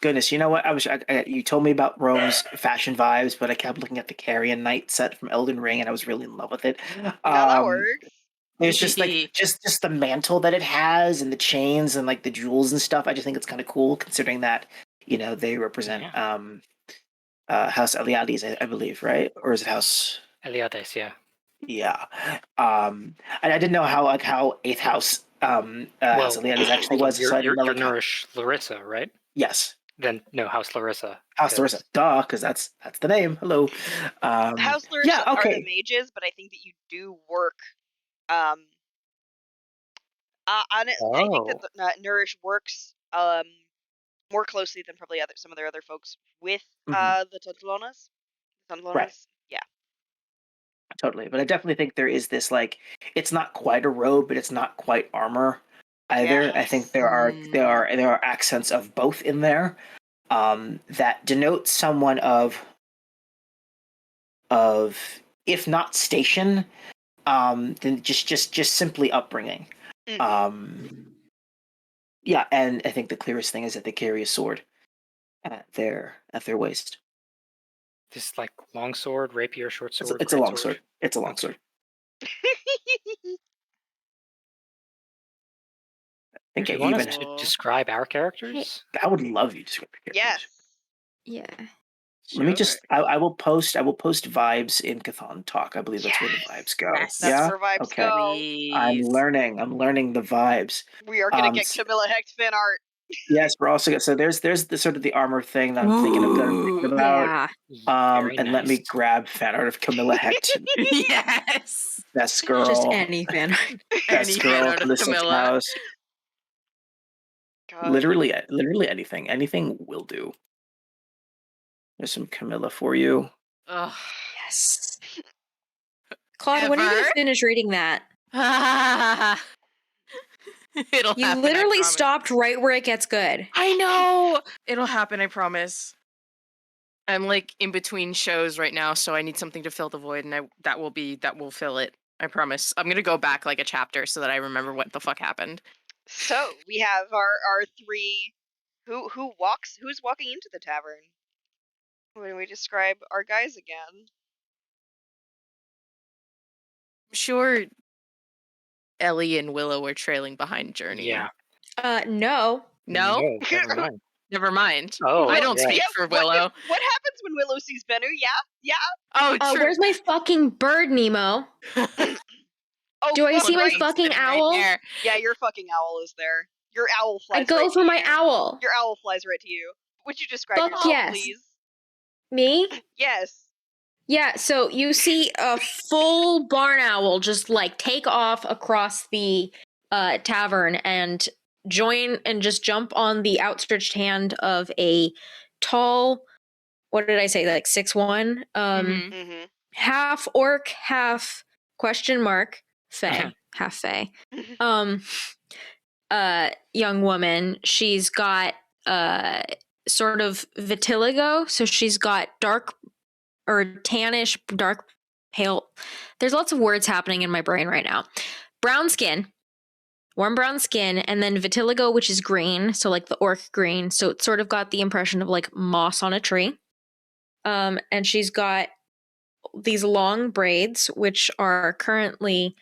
Goodness, you know what? You told me about Rome's fashion vibes, but I kept looking at the Carrion Knight set from Elden Ring, and I was really in love with it. No, that works. There's just like just the mantle that it has, and the chains, and like the jewels and stuff. I just think it's kind of cool, considering that they represent House Eliades, I believe, right? Or is it House Eliades? Yeah. Yeah. And I didn't know how Eighth House House Eliades actually was. You're, So I didn't know, Nourish Larissa, right? Yes. Then no, House Larissa. House Larissa, duh, because that's the name. Hello. House Larissa are the mages, but I think that you do work. I think that the, Nourish works more closely than probably some of their other folks with the Tontolonas. Right. Yeah. Totally, but I definitely think there is this it's not quite a robe, but it's not quite armor either. Yes. I think there are accents of both in there that denote someone of if not station, then just simply upbringing. Yeah, and I think the clearest thing is that they carry a sword at their waist. This like long sword, rapier, short sword. It's a long sword. It's a long sword. I think Do you want us to describe our characters? I would love you to describe your characters. Yes. Yeah. Let me just. I will post vibes in Chthon Talk. I believe that's where the vibes go. Yes. That's where vibes go. I'm learning the vibes. We are gonna get Camilla Hecht fan art. Yes, we're also so there's the sort of the armor thing that I'm thinking about. Yeah. And let me grab fan art of Camilla Hecht. Yes. Best girl. Just any fan art. Best girl from the Sixth House. God. Literally anything. Anything will do. There's some Camilla for you. Ugh. Yes. Claude, when are you gonna finish reading that? It'll happen. You literally stopped right where it gets good. I know. It'll happen, I promise. I'm like in between shows right now, so I need something to fill the void, and that will fill it. I promise. I'm gonna go back like a chapter so that I remember what the fuck happened. So we have our three. Who's walking into the tavern? When we describe our guys again? I'm sure Ellie and Willow were trailing behind Journey. Yeah. No. No? Never mind. Never mind. Oh, I don't speak for Willow. What happens when Willow sees Bennu? Yeah. Oh, true. Where's my fucking bird, Nemo? Do I see my fucking owl? Right yeah, your fucking owl is there. Your owl flies. I go for my owl. Your owl flies right to you. Would you describe yourself, yes. please? Me? Yes. Yeah, so you see a full barn owl just like take off across the tavern and just jump on the outstretched hand of a tall, what did I say, like 6'1", half orc, half question mark fae, half fae, young woman. She's got sort of vitiligo, so she's got dark or tannish, dark, pale. There's lots of words happening in my brain right now. Brown skin, warm brown skin, and then vitiligo, which is green, so like the orc green. So it's sort of got the impression of like moss on a tree. And she's got these long braids, which are currently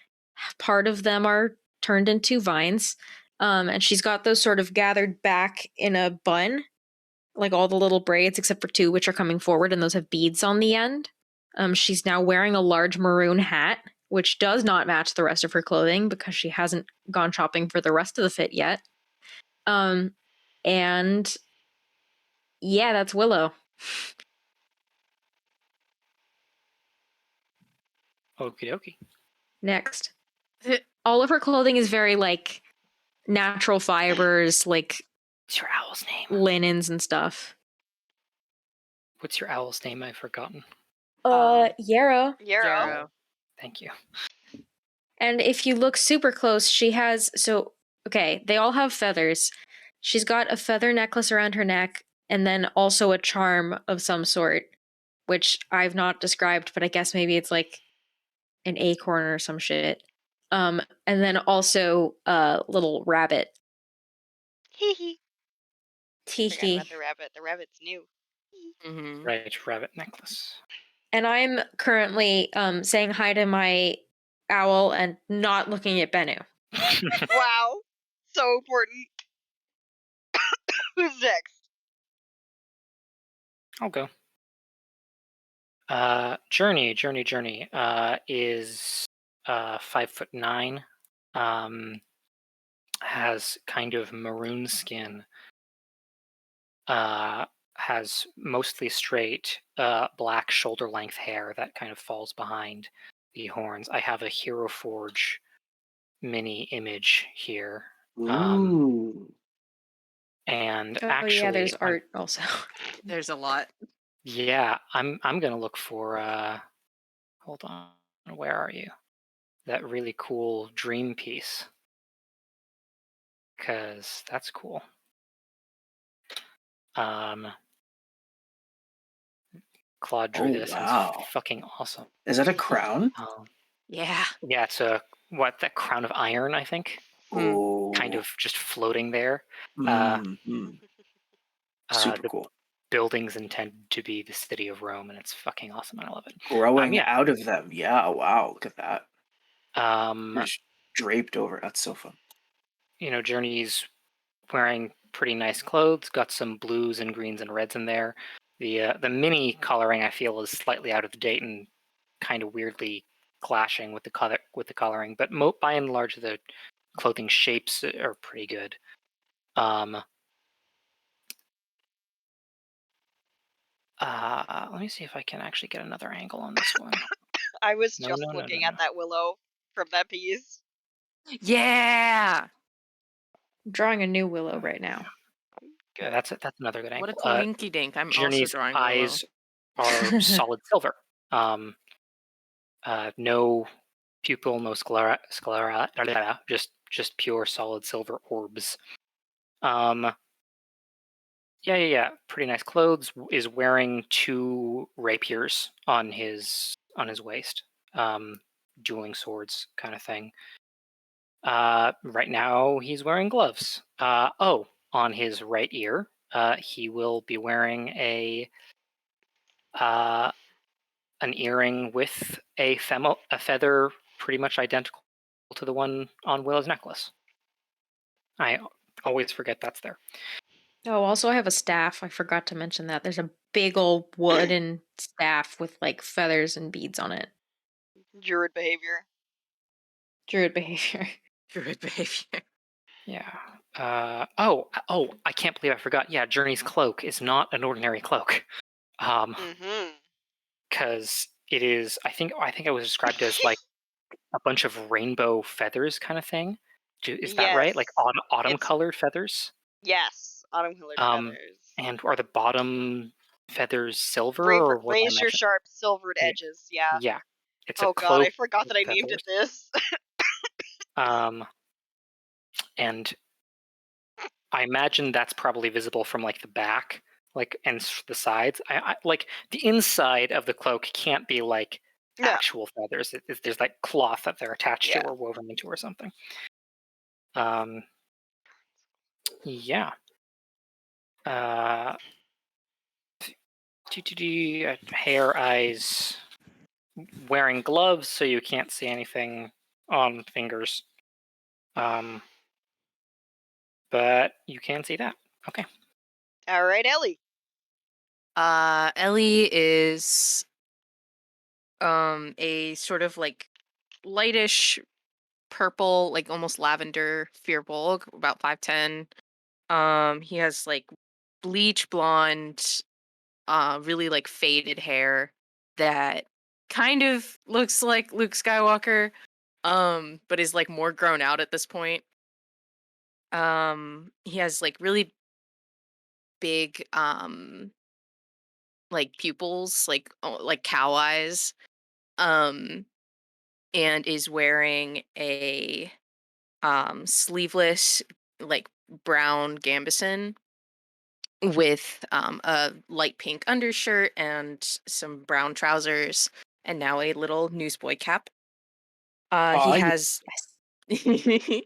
part of them are turned into vines. And she's got those sort of gathered back in a bun, like all the little braids except for two, which are coming forward, and those have beads on the end. She's now wearing a large maroon hat, which does not match the rest of her clothing because she hasn't gone shopping for the rest of the fit yet. And yeah, that's Willow. Okie dokie. Next. All of her clothing is very like natural fibers, like What's your owl's name? linens and stuff. What's your owl's name? I've forgotten. Yarrow. Yarrow. Thank you. And if you look super close, she has okay, they all have feathers. She's got a feather necklace around her neck and then also a charm of some sort, which I've not described, but I guess maybe it's like an acorn or some shit. And then also a little rabbit. Hee hee. Forgot Tiki. about the rabbit. The rabbit's new. Mm-hmm. Right, rabbit necklace. And I'm currently saying hi to my owl and not looking at Bennu. Wow. So important. Who's next? I'll go. Journey is 5'9", has kind of maroon skin, has mostly straight black shoulder length hair that kind of falls behind the horns. I have a Hero Forge mini image here. Ooh. And Oh actually, yeah, there's art also. There's a lot. Yeah, I'm gonna look for hold on, where are you? That really cool dream piece. Cause that's cool. Claude drew this and it's fucking awesome. Is that a crown? Yeah. Yeah, it's that crown of iron, I think. Oh. Kind of just floating there. Super The cool. building's intended to be the city of Rome, and it's fucking awesome. I love it. Growing out of them. Yeah, wow, look at that. Just draped over. That's so fun. Journey's wearing pretty nice clothes, got some blues and greens and reds in there. The mini coloring I feel is slightly out of date and kind of weirdly clashing with the coloring, but by and large the clothing shapes are pretty good. Let me see if I can actually get another angle on this one. I was looking at that willow from that piece. Yeah. I'm drawing a new willow right now. Good. That's another good angle. What a coinky dink. I'm Journey's also drawing eyes are solid silver. No pupil, no sclera, just pure solid silver orbs. Yeah. Pretty nice clothes. Is wearing 2 rapiers on his waist. Dueling swords kind of thing. Right now he's wearing gloves. On his right ear, he will be wearing an earring with a feather pretty much identical to the one on Willow's necklace. I always forget that's there. Oh, also I have a staff. I forgot to mention that. There's a big old wooden staff with like feathers and beads on it. Druid behavior. Druid behavior. Druid behavior. Yeah. I can't believe I forgot. Yeah, Journey's cloak is not an ordinary cloak. Because it is. I think it was described as like a bunch of rainbow feathers kind of thing. Is that right? Like autumn colored feathers? Yes, autumn colored feathers. And are the bottom feathers silver or what? Razor sharp silvered edges. Yeah. Yeah. It's oh god, I forgot that I named it this. And I imagine that's probably visible from like the back, like and the sides. I like the inside of the cloak can't be like actual feathers. There's like cloth that they're attached to or woven into or something. Yeah. Hair, eyes, wearing gloves so you can't see anything on fingers. But you can see that. Okay. All right, Ellie. Ellie is a sort of like lightish purple, like almost lavender firbolg, about 5'10". He has like bleach blonde, really like faded hair that kind of looks like Luke Skywalker, but is like more grown out at this point. He has like really big like pupils, like cow eyes. Um and is wearing a sleeveless like brown gambeson with a light pink undershirt and some brown trousers, and now a little newsboy cap. He Aw, has yes.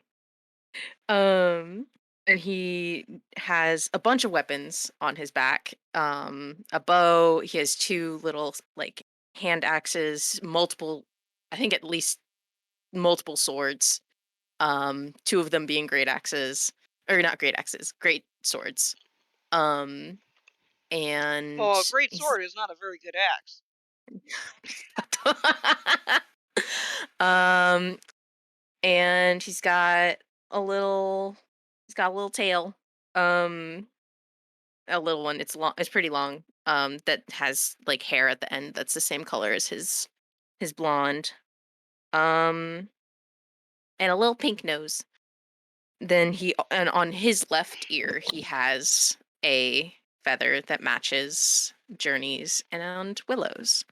um and he has a bunch of weapons on his back. A bow, he has two little like hand axes, multiple, I think at least multiple swords. Two of them being great axes, or not great axes, great swords. Um Oh, a and great he's sword is not a very good axe. um and he's got a little tail. Um a little one. It's long, it's pretty long. That has like hair at the end that's the same color as his blonde. Um and a little pink nose. Then and on his left ear he has a feather that matches Journey's and Willow's.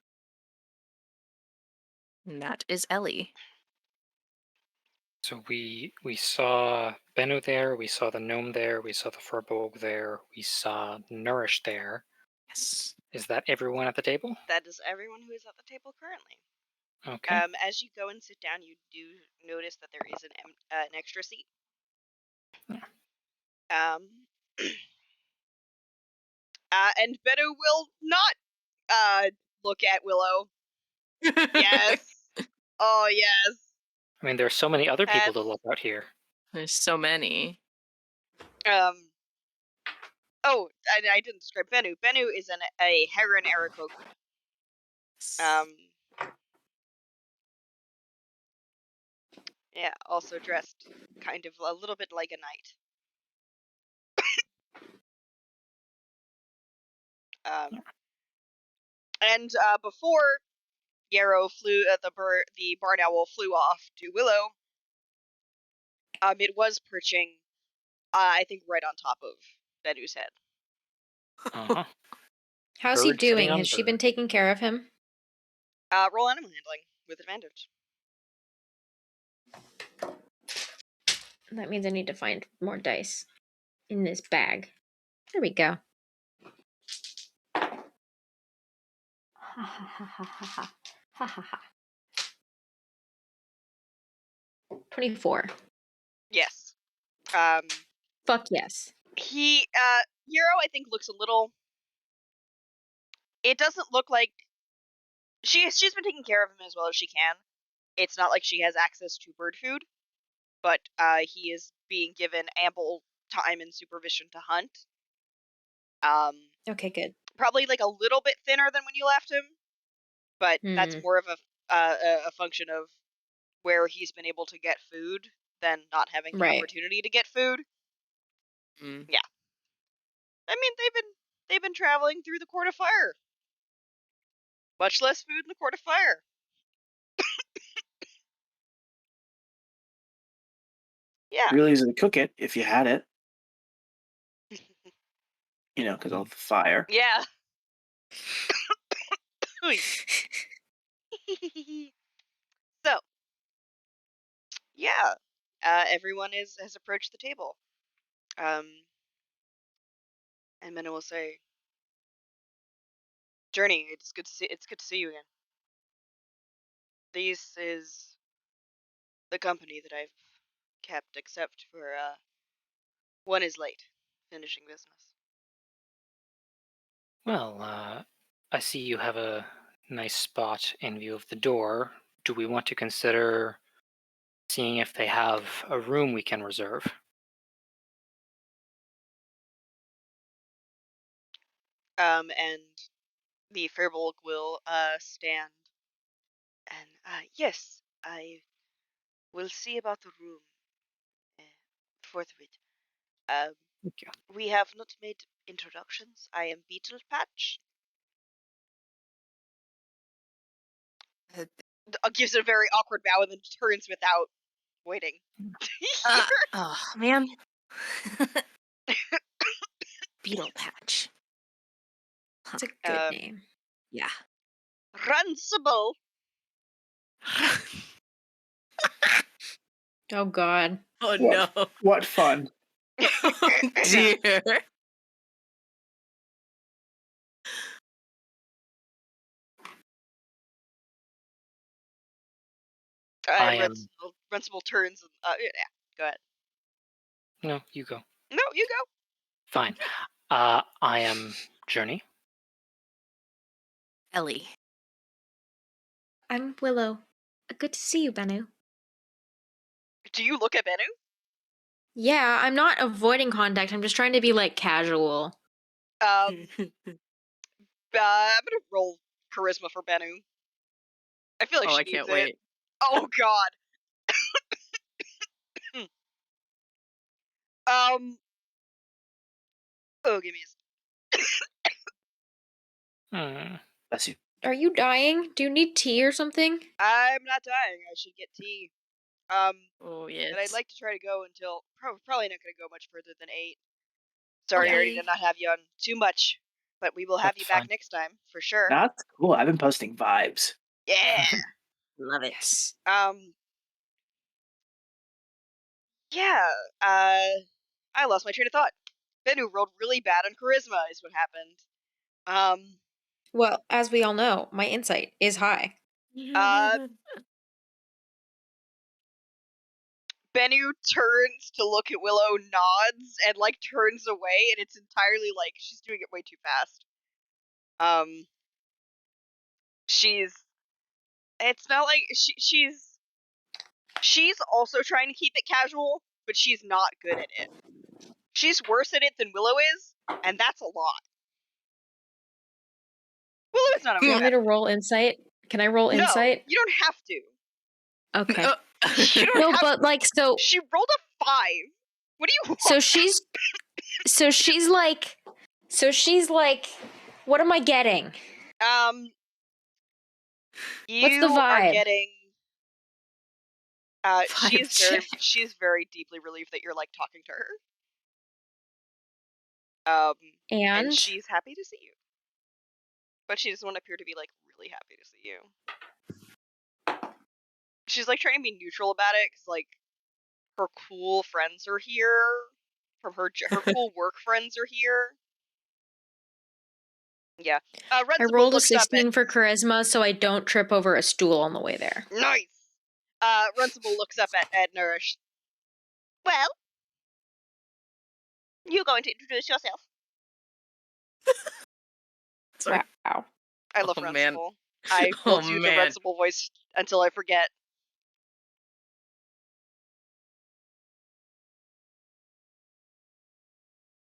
And that is Ellie. So we saw Bennu there, we saw the gnome there, we saw the Furbolg there, we saw Nourish there. Yes. Is that everyone at the table? That is everyone who is at the table currently. Okay. As you go and sit down, you do notice that there is an extra seat. Yeah. And Bennu will not look at Willow. Yes. Oh yes. I mean, there are so many other people And to look out here. There's so many. Oh, I didn't describe Bennu. Bennu is a Heron Aarakocra. Yeah, also dressed kind of a little bit like a knight. And before Yarrow flew, the barn owl flew off to Willow. It was perching, I think, right on top of Bennu's head. Uh-huh. How's he Bird sitting doing? on Has she bird. been taking care of him? Roll animal handling with advantage. That means I need to find more dice in this bag. There we go. Ha ha ha ha ha ha ha ha ha. 24. Yes. Fuck yes. Yarrow, I think, looks a little. It doesn't look like she's been taking care of him as well as she can. It's not like she has access to bird food, but he is being given ample time and supervision to hunt. Okay, good. Probably like a little bit thinner than when you left him, but that's more of a function of where he's been able to get food than not having the opportunity to get food. Yeah. I mean, they've been traveling through the Court of Fire. Much less food in the Court of Fire. Yeah. Really easy to cook it if you had it. You know, because of the fire. Yeah. So, yeah, everyone has approached the table. And Minna will say, "Journey, it's good to see you again. This is the company that I've kept, except for one is late, finishing business." Well, I see you have a nice spot in view of the door. Do we want to consider seeing if they have a room we can reserve. And the Firbolg will stand and yes, I will see about the room forthwith. Thank you. We have not made introductions. I am Beetle Patch. Gives a very awkward bow and then turns without waiting. Oh man. Beetle Patch. It's a good name. Yeah. Runcible. Oh God. Oh What? no. What fun! Oh dear. I am. Runcible turns and yeah, go ahead. No, you go. No, you go. Fine. I am Journey. Ellie. I'm Willow. Good to see you, Bennu. Do you look at Bennu? Yeah, I'm not avoiding contact. I'm just trying to be like casual. I'm gonna roll charisma for Bennu. I feel like Oh, she I can't needs it. wait. Oh God. Oh, give me Bless you. Are you dying? Do you need tea or something? I'm not dying. I should get tea. Oh yes. And I'd like to try to go until probably not gonna go much further than 8. Sorry, I already Okay. did not have you on too much, but we will have That's you back fine. next time for sure. That's cool. I've been posting vibes. Yeah. Love it. Yes. Yeah. I lost my train of thought. Bennu rolled really bad on charisma, is what happened. Well, as we all know, my insight is high. Bennu turns to look at Willow, nods, and like turns away, and it's entirely like she's doing it way too fast. It's not like she's also trying to keep it casual, but she's not good at it. She's worse at it than Willow is, and that's a lot. Willow is not Do you okay. want me to roll insight? Can I roll No, insight? you don't have to. Okay. You don't No, have. but like so. She rolled a 5. What do you want? So she's like, what am I getting? You What's the are vibe? getting. Vibe check. She's very deeply relieved that you're like talking to her. And she's happy to see you, but she doesn't want to appear to be like really happy to see you. She's like trying to be neutral about it because like her cool friends are here, from her cool work friends are here. Yeah. I Runcible rolled a looks up 16 for charisma, so I don't trip over a stool on the way there. Nice. Runcible looks up at Nourish. Well, you going to introduce yourself? Sorry. Wow. I love Oh, Runcible. man. I Oh, will do the man. Runcible voice until I forget.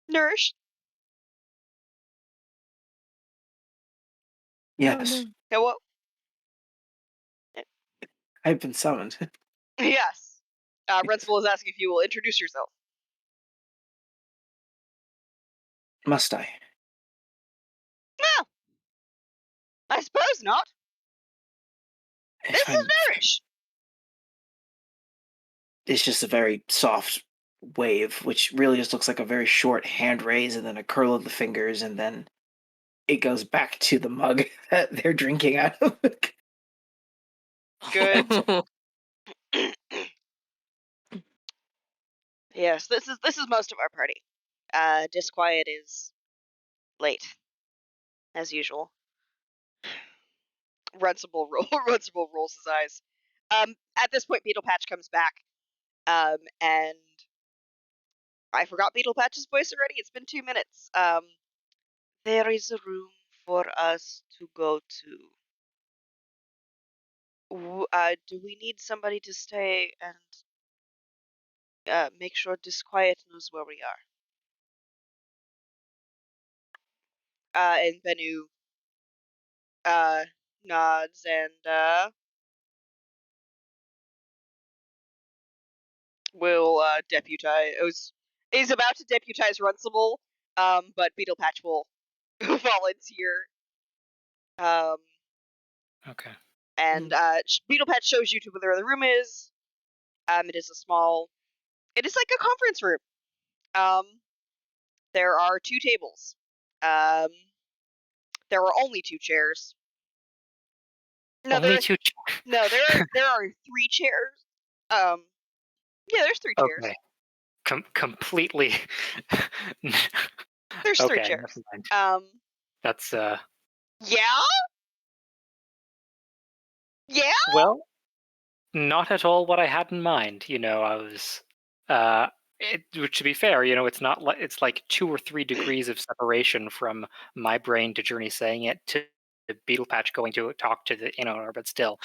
Nourish. Yes, Oh, no. Hello. I've been summoned. Yes. Runcible is asking if you will introduce yourself. Must I? No. I suppose not. This If is I'm, Nourish. it's just a very soft wave, which really just looks like a very short hand raise and then a curl of the fingers, and then it goes back to the mug that they're drinking out of. Good. Yes, this is most of our party. Disquiet is late, as usual. Runcible rolls his eyes. At this point, Beetle Patch comes back. And I forgot Beetle Patch's voice already. It's been 2 minutes. There is a room for us to go to. Do we need somebody to stay and make sure Disquiet knows where we are? And Bennu nods and will deputize. Is about to deputize Runcible, but Beetle Patch will volunteer. Okay. And Beetle Patch shows you to where the room is. It is it is like a conference room. There are 2 tables. There are only 2 chairs. No, Only 2 no, there are 3 chairs. Yeah, there's 3 chairs. Okay. Completely. There's 3 okay, chairs. never mind. That's Yeah? Yeah? well, not at all what I had in mind. I was to be fair, it's not like it's like 2 or 3 degrees of separation from my brain to Journey saying it to Beetle Patch going to talk to the owner, but still,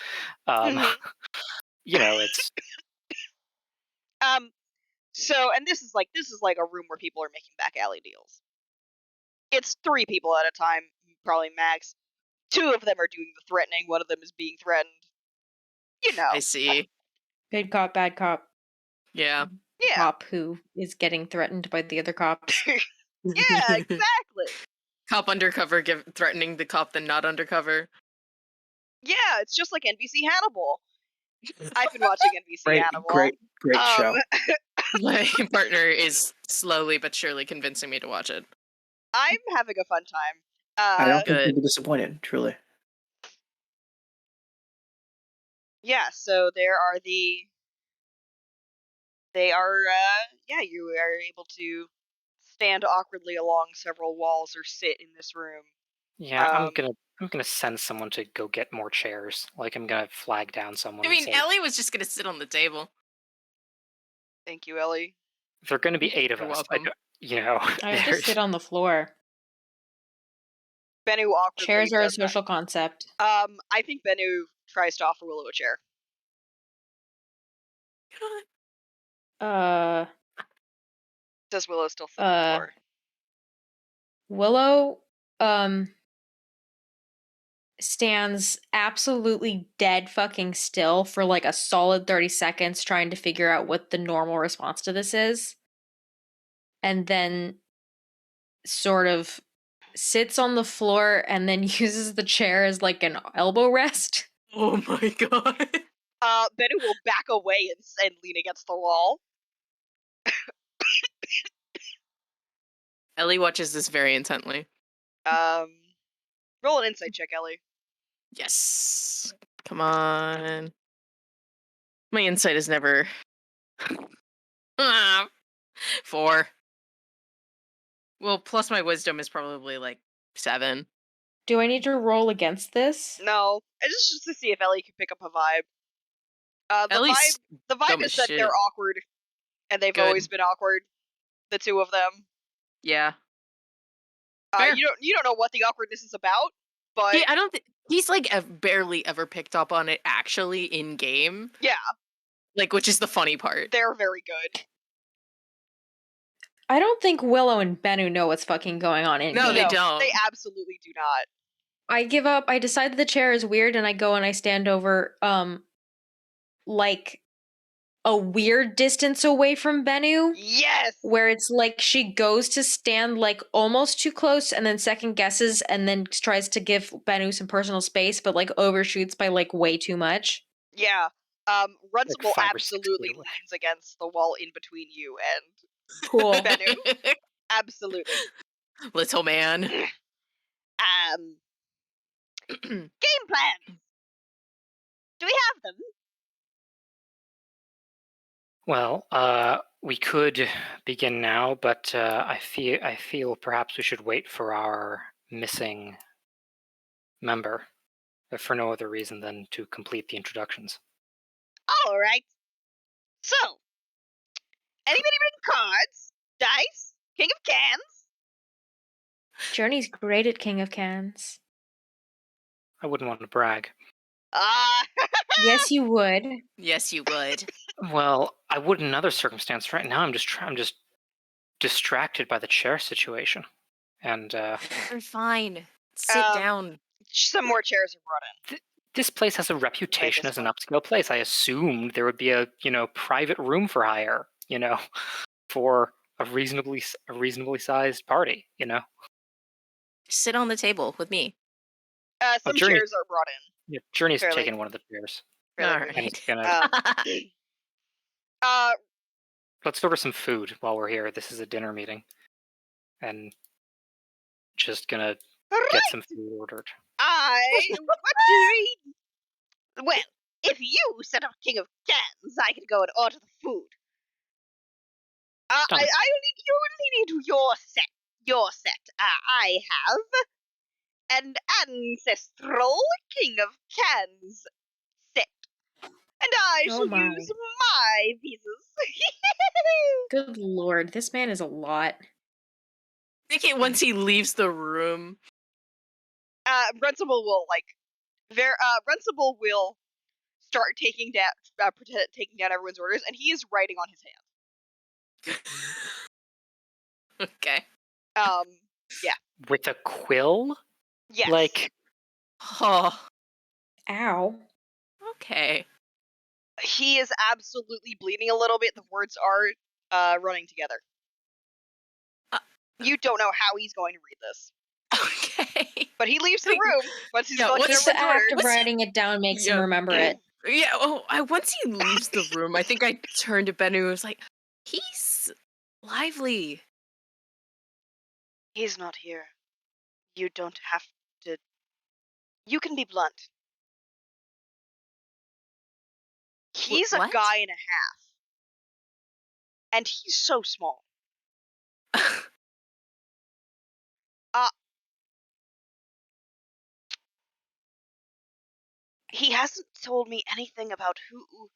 it's So, and this is like a room where people are making back alley deals. It's 3 people at a time, probably max. 2 of them are doing the threatening. One of them is being threatened. I see. Good cop, bad cop. Yeah. Yeah. Cop who is getting threatened by the other cops. Yeah, exactly. Cop undercover threatening the cop then not undercover. Yeah, it's just like NBC Hannibal. I've been watching NBC Hannibal. Great show. My partner is slowly but surely convincing me to watch it. I'm having a fun time. I don't think Good. you'll be disappointed, truly. Yeah, so you are able to stand awkwardly along several walls or sit in this room. Yeah, I'm gonna send someone to go get more chairs. Like I'm gonna flag down someone. I mean, and say, Ellie was just gonna sit on the table. Thank you, Ellie. There are gonna be 8 of You're us. welcome. I would just sit on the floor. Bennu awkwardly Chairs are a does not- social concept. I think Bennu tries to offer Willow a chair. Does Willow still sit on the floor? Willow stands absolutely dead fucking still for like a solid 30 seconds trying to figure out what the normal response to this is. And then sort of sits on the floor and then uses the chair as like an elbow rest. Oh my god. Bennu will back away and lean against the wall. Ellie watches this very intently. Roll an insight check, Ellie. Yes. Come on. My insight is never 4. Well, plus my wisdom is probably like 7. Do I need to roll against this? No, it's just to see if Ellie can pick up a vibe. Ellie's The vibe dumb is as that shit. they're awkward, and they've Good. always been awkward. The 2 of them. Yeah. Fair. You don't know what the awkwardness is about, but I don't think he's like barely ever picked up on it actually in game. yeah, Like, which is the funny part. they're very good. I don't think Willow and Bennu know what's fucking going on in No, game. they don't. They absolutely do not. I give up. I decide that the chair is weird and I go and I stand over like a weird distance away from Bennu. Yes. Where it's like she goes to stand like almost too close and then second guesses and then tries to give Bennu some personal space but like overshoots by like way too much. Yeah. Runcible 5 or 6 absolutely feet away. leans against the wall in between you and Cool. Bennu. Absolutely. Little man. Game plans. Do we have them? Well, we could begin now, but I feel perhaps we should wait for our missing member, if for no other reason than to complete the introductions. All right. So, anybody bring cards, dice, king of cans? Journey's great at King of Cans. I wouldn't want to brag. Ah. Yes, you would. Yes, you would. Well, I would in another circumstance. Right now, I'm just distracted by the chair situation, and You're fine. Sit down. Some more chairs are brought in. This place has a reputation as an upscale place. I assumed there would be a private room for hire, for a reasonably sized party. Sit on the table with me. Some Journey- chairs are brought in. Yeah, Journey's Fairly- taking one of the chairs. Fairly All brief. And he's right. gonna let's order some food while we're here. This is a dinner meeting, and just gonna get some food ordered. What do you mean? Well, if you set up King of Cans, I can go and order the food. Done. You only need your set. I have an ancestral King of Cans set, and I Oh shall my. use my pieces. Good lord, this man is a lot. I think once he leaves the room. Runcible will Runcible will start taking down everyone's orders, and he is writing on his hand. Okay. Yeah. With a quill? Yes. Like, Oh. Ow. Okay. He is absolutely bleeding a little bit. The words are running together. You don't know how he's going to read this. Okay. But he leaves the room once he's Yeah, collected what's Just the everyone's act orders. of writing it down makes him Yeah. remember it. Yeah. Once he leaves the room, I think I turned to Ben and was like, "He's lively." He's not here. You don't have to. You can be blunt. He's a What? guy and a half. And he's so small. He hasn't told me anything about who.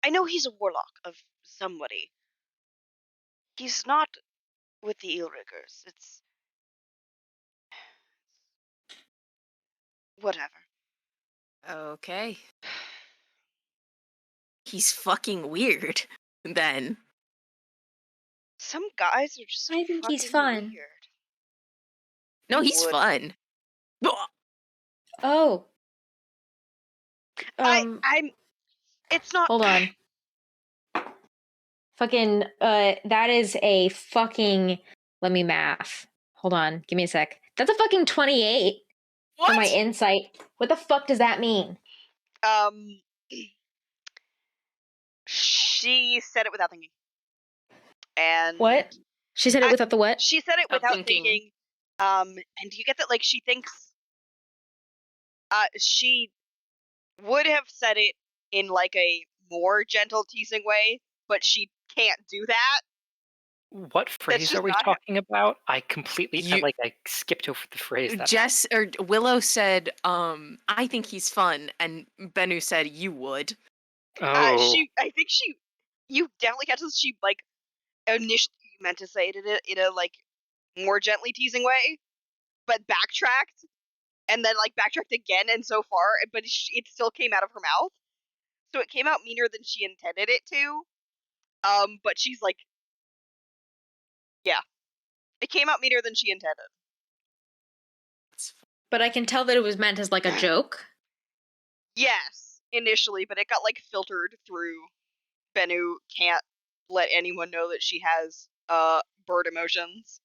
I know he's a warlock of somebody. He's not with the Eelriggers. It's. Whatever. Okay. He's fucking weird. Then. Some guys are just I think he's fucking fun. weird. No, You he's would. fun. Oh. I'm. It's not. Hold on. Fucking, that is a fucking, let me math. Hold on, give me a sec. That's a fucking 28 What? for my insight. What the fuck does that mean? She said it without thinking. And What? She said it without the what? she said it Without without thinking. thinking. And you get that, like, she thinks. She would have said it in, like, a more gentle, teasing way, but she can't do that. what phrase just are we not how- talking about? I completely You- I skipped over the phrase. That Jess or Willow said, I think he's fun, and Bennu said you would. Oh, You definitely catch this. She, like, initially meant to say it in a like more gently teasing way, but backtracked, and then like backtracked again, and so far, but it still came out of her mouth. So it came out meaner than she intended it to. But she's like, yeah, it came out meaner than she intended. But I can tell that it was meant as like a joke. Yes, initially, but it got like filtered through. Bennu can't let anyone know that she has bird emotions.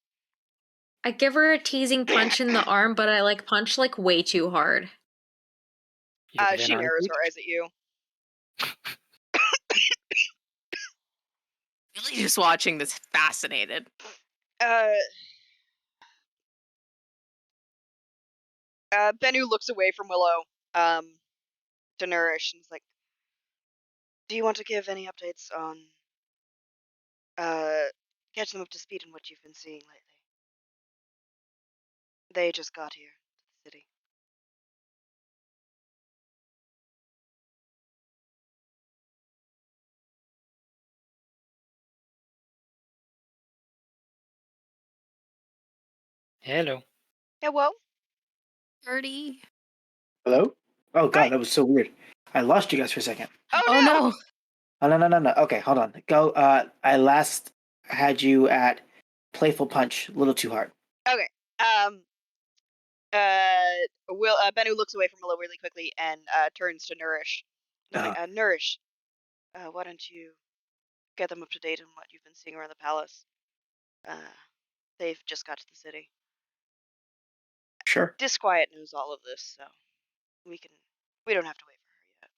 I give her a teasing punch in the arm, but I like punch like way too hard. you're within She arm's narrows reach? her eyes at you. Really just watching this fascinated. Bennu looks away from Willow, to Nourish, and is like, do you want to give any updates on, catch them up to speed on what you've been seeing lately? They just got here to the city. Hello. Yeah, well, Birdie. Hello? Oh god, Hi. that was so weird. I lost you guys for a second. Oh no. Oh no. Okay, hold on. Go. I last had you at playful punch. A little too hard. Okay. Bennu looks away from Willow really quickly and turns to Nourish. Nourish, why don't you get them up to date on what you've been seeing around the palace? They've just got to the city. Sure. Disquiet knows all of this, so we don't have to wait for her yet.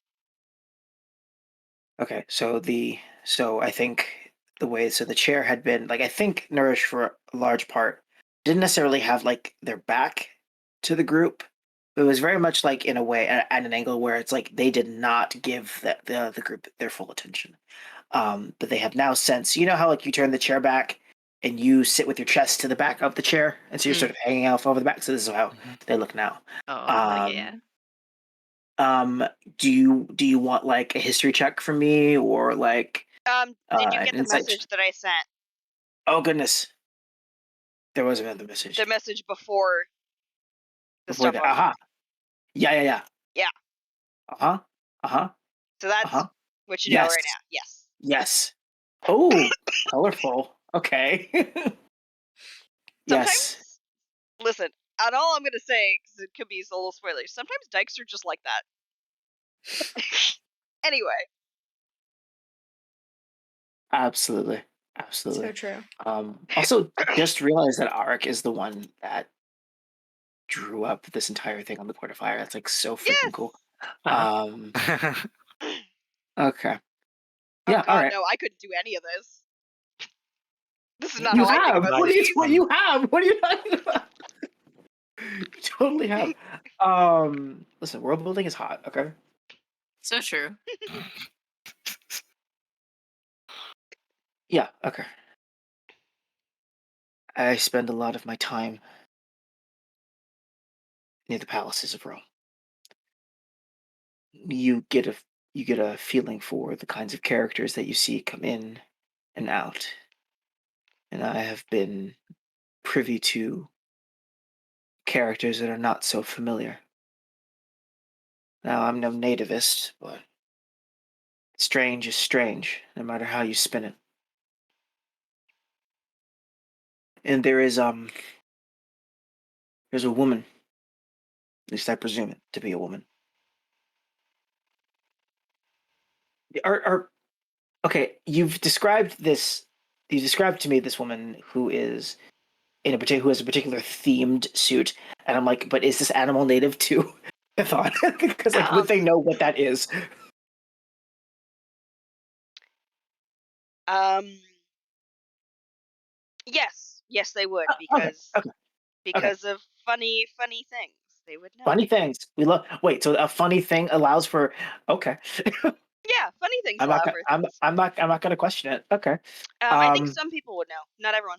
Okay. So I think the chair had been like I think Nourish for a large part didn't necessarily have like their back to the group. It was very much like in a way at an angle where it's like they did not give the group their full attention. But they have now since you know how like you turn the chair back and you sit with your chest to the back of the chair, and so you're sort of hanging off over the back. So this is how they look now. Oh, yeah. Do you want like a history check from me or like Did you an get the insight? message that I sent? Oh goodness, there was another message. The message before the Before stuff that. on. Aha. Yeah. Yeah. Uh-huh. So that's what you know Yes. right now. Yes. Yes. Oh, colorful. Okay. Sometimes, Yes. listen, and all I'm going to say, because it could be a little spoilers, sometimes dykes are just like that. Anyway. Absolutely. So true. Also, just realized that Arik is the one that drew up this entire thing on the Port of Fire. That's like so freaking cool. Okay. Yeah. Oh All god, right. no, I couldn't do any of this. This is not You how I think have. about What do these. you have? What are you talking about? You totally have. Listen, world building is hot. Okay. So true. Yeah. Okay. I spend a lot of my time near the palaces of Rome. You get a feeling for the kinds of characters that you see come in and out, and I have been privy to characters that are not so familiar. Now, I'm no nativist, but strange is strange, no matter how you spin it. And there's a woman, at least I presume it to be a woman. Okay, you've described to me this woman who is who has a particular themed suit, and I'm like, but is this animal native to Chthon? Because like, would they know what that is? Yes, they would, because of funny things. They would know. Funny things. We love. Wait, so a funny thing allows for. Okay. Yeah, funny things I'm allow not. for things. I'm not going to question it. Okay. I think some people would know, not everyone.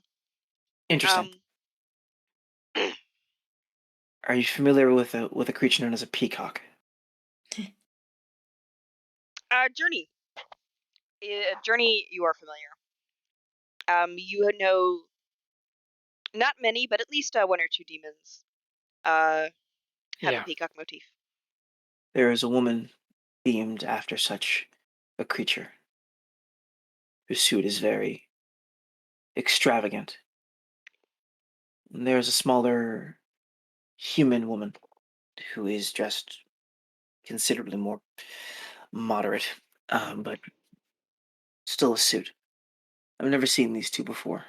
Interesting. Are you familiar with a creature known as a peacock? Journey. Journey, you are familiar. You know not many, but at least one or two demons have a peacock motif. There is a woman themed after such a creature whose suit is very extravagant. And there's a smaller human woman who is dressed considerably more moderate, but still a suit. I've never seen these two before.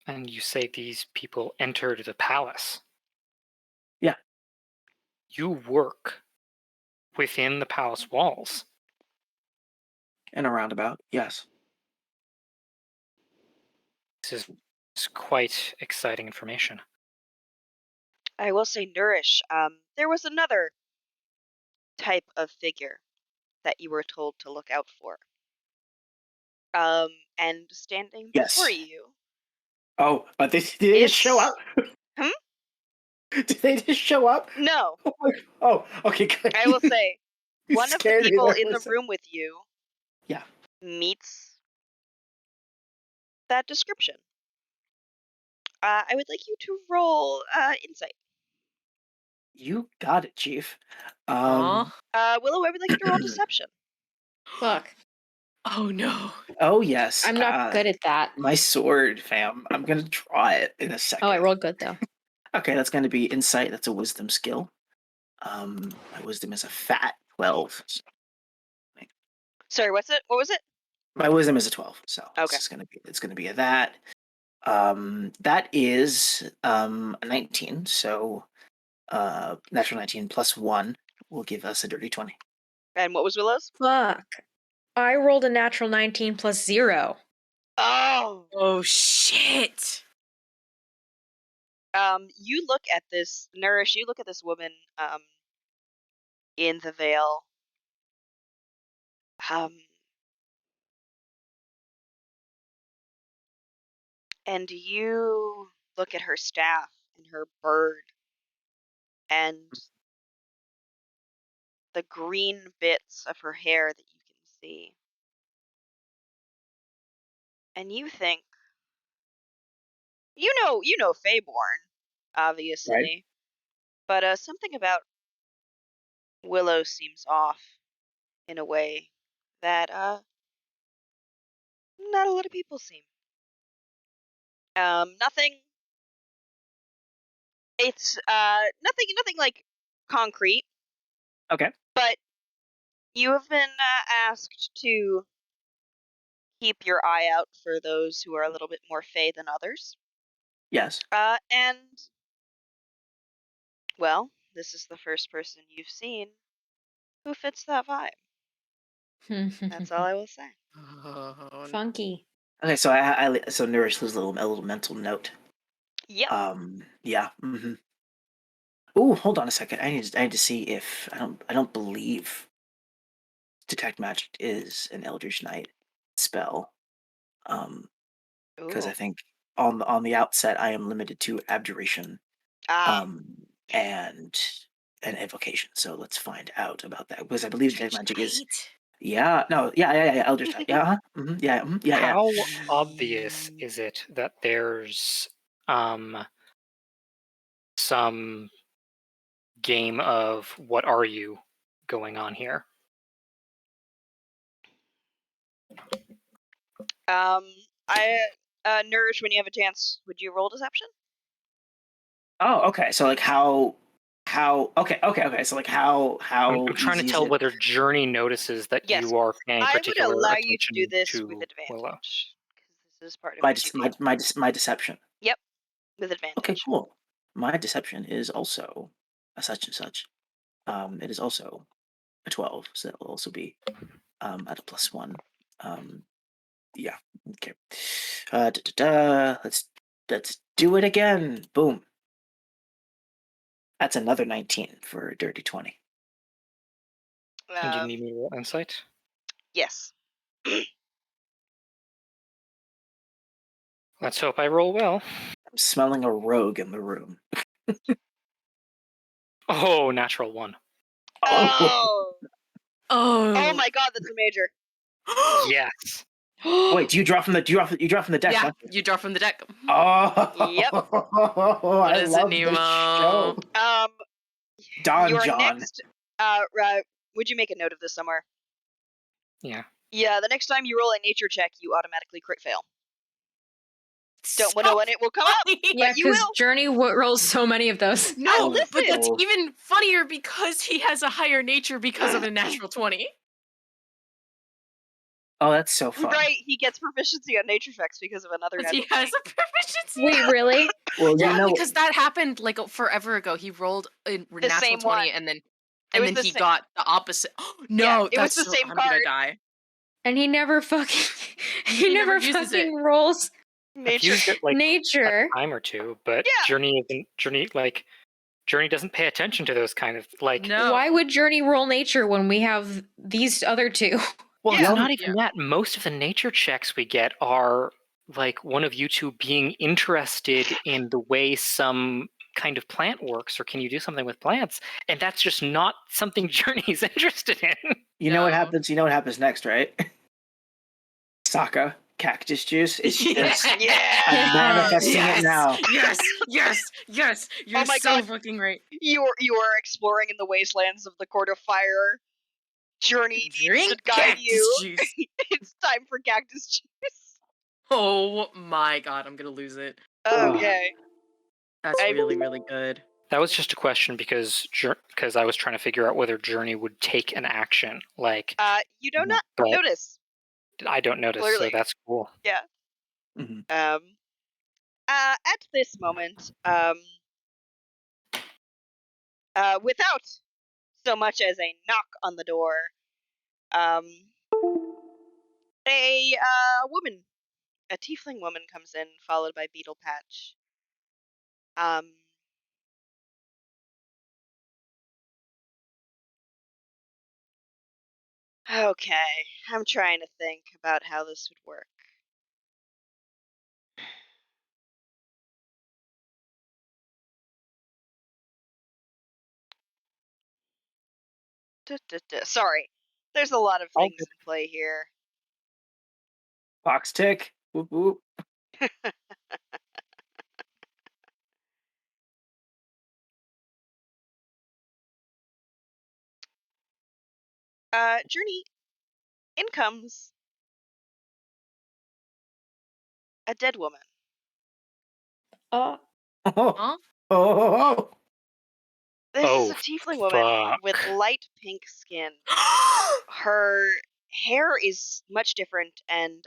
And you say these people entered the palace? Yeah. You work within the palace walls? In a roundabout, yes. This is quite exciting information. I will say, Nourish, there was another type of figure that you were told to look out for. And standing before Yes. you. Oh, but did they just show up? Did they just show up? No. Oh, okay, good. I will say, one of the people in the room with you yeah. meets that description. I would like you to roll insight. You got it, Chief. Aw. Willow, I would like you to roll deception. Fuck. Oh no. Oh yes. I'm not good at that. My sword, fam. I'm gonna try it in a second. Oh, I rolled good though. Okay, that's gonna be insight. That's a wisdom skill. My wisdom is a fat 12. Sorry, what's it? What was it? My wisdom is a 12, so Okay. it's gonna be a that. That is a 19. So natural 19 plus 1 will give us a dirty 20. And what was Willow's? Fuck. I rolled a natural 19 plus 0. Oh. Oh shit. You look at this Nourish. You look at this woman. In the veil. And you look at her staff and her bird and the green bits of her hair that you can see. And you think, you know Feyborn, obviously. Right. But something about Willow seems off in a way that not a lot of people seem. Nothing. It's nothing like concrete. Okay. But you have been asked to keep your eye out for those who are a little bit more fey than others. Yes. And well, this is the first person you've seen who fits that vibe. That's all I will say. Oh, Funky. Okay, so so Nourish leaves a little mental note. Yep. Yeah. Mm-hmm. Oh, hold on a second. I need to see if I don't believe Detect Magic is an Eldritch Knight spell. Because I think on the outset I am limited to Abjuration, and an Evocation. So let's find out about that, because I believe Detect Magic is yeah Eldritch Knight. Yeah. Yeah. How obvious is it that there's some game of what are you going on here? Nourish, when you have a chance, would you roll deception? Oh, okay. So like how okay. So like how I'm trying to easy is tell it? whether Journey notices that Yes. you are paying I would particular allow you to attention do this to with Willow. advantage. Because this is part of your duty. My deception. Yep, with advantage. Okay, cool. My deception is also a such and such. It is also a 12, so that will also be at a +1. Yeah. Okay. Let's do it again. Boom. That's another 19 for a dirty 20. And you need me to roll insight? Yes. Let's hope I roll well. I'm smelling a rogue in the room. Oh, natural 1. Oh. Oh. Oh my god, that's a major. Yes. Wait, do you draw from the deck? Yeah, Don't you? you draw from the deck. Oh. Yep. I is it, love this Nemo? show. Don Your John. next would you make a note of this somewhere? Yeah. Yeah, the next time you roll a nature check, you automatically crit fail. Don't So know when it will come up, funny. Yeah, but you because will. Journey rolls so many of those. No, listen. but that's even funnier because he has a higher nature because of a natural 20. Oh, that's so fun. Right, he gets proficiency on nature checks because of another Because he natural has a proficiency. Wait, really? Well, Yeah, you know, because that happened like forever ago. He rolled a natural same 20 one. and then It was he the got the opposite. No, Yeah, it was that's the so, same I'm card. gonna die. And he never fucking He never never uses fucking rolls I've nature. used it like nature. a time or two, but Yeah. Journey doesn't pay attention to those kind of like. No. Why would Journey roll nature when we have these other two? Well, Yeah. it's not even that. Most of the nature checks we get are like one of you two being interested in the way some kind of plant works, or can you do something with plants? And that's just not something Journey's interested in. you know what happens. You know what happens next, right? Sokka. cactus juice. It's Yes. just Yeah. I'm manifesting it now. Yes. You're my so God. fucking right. You are exploring in the wastelands of the Court of Fire. Journey needs to Drink guide cactus you. juice. It's time for cactus juice. Oh my god, I'm gonna lose it. Okay. That's I- really, really good. That was just a question because I was trying to figure out whether Journey would take an action. Like, You do not but notice. I don't notice, Clearly. so that's cool. Yeah. Mhm. At this moment, without so much as a knock on the door, a woman, a tiefling woman comes in, followed by Beetle Patch. Okay, I'm trying to think about how this would work. Sorry, there's a lot of All things in play here. Fox tick. Whoop whoop. Journey, in comes a dead woman. Oh, Oh, Huh? oh. This is Oh, a tiefling woman fuck. with light pink skin. Her hair is much different, and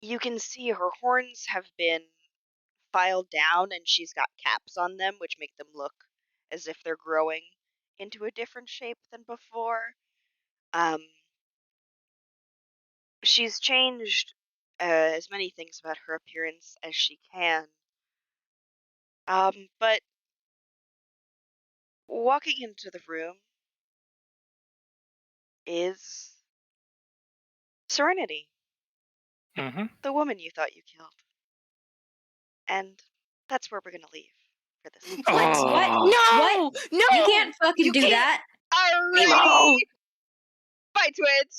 you can see her horns have been filed down, and she's got caps on them, which make them look as if they're growing into a different shape than before. She's changed as many things about her appearance as she can. But walking into the room is Serenity, Mm-hmm. the woman you thought you killed. And that's where we're gonna leave for this. what? Oh. What? No! You can't fucking You do can't. that. Alrighty! Nemo! Bye, Twitch!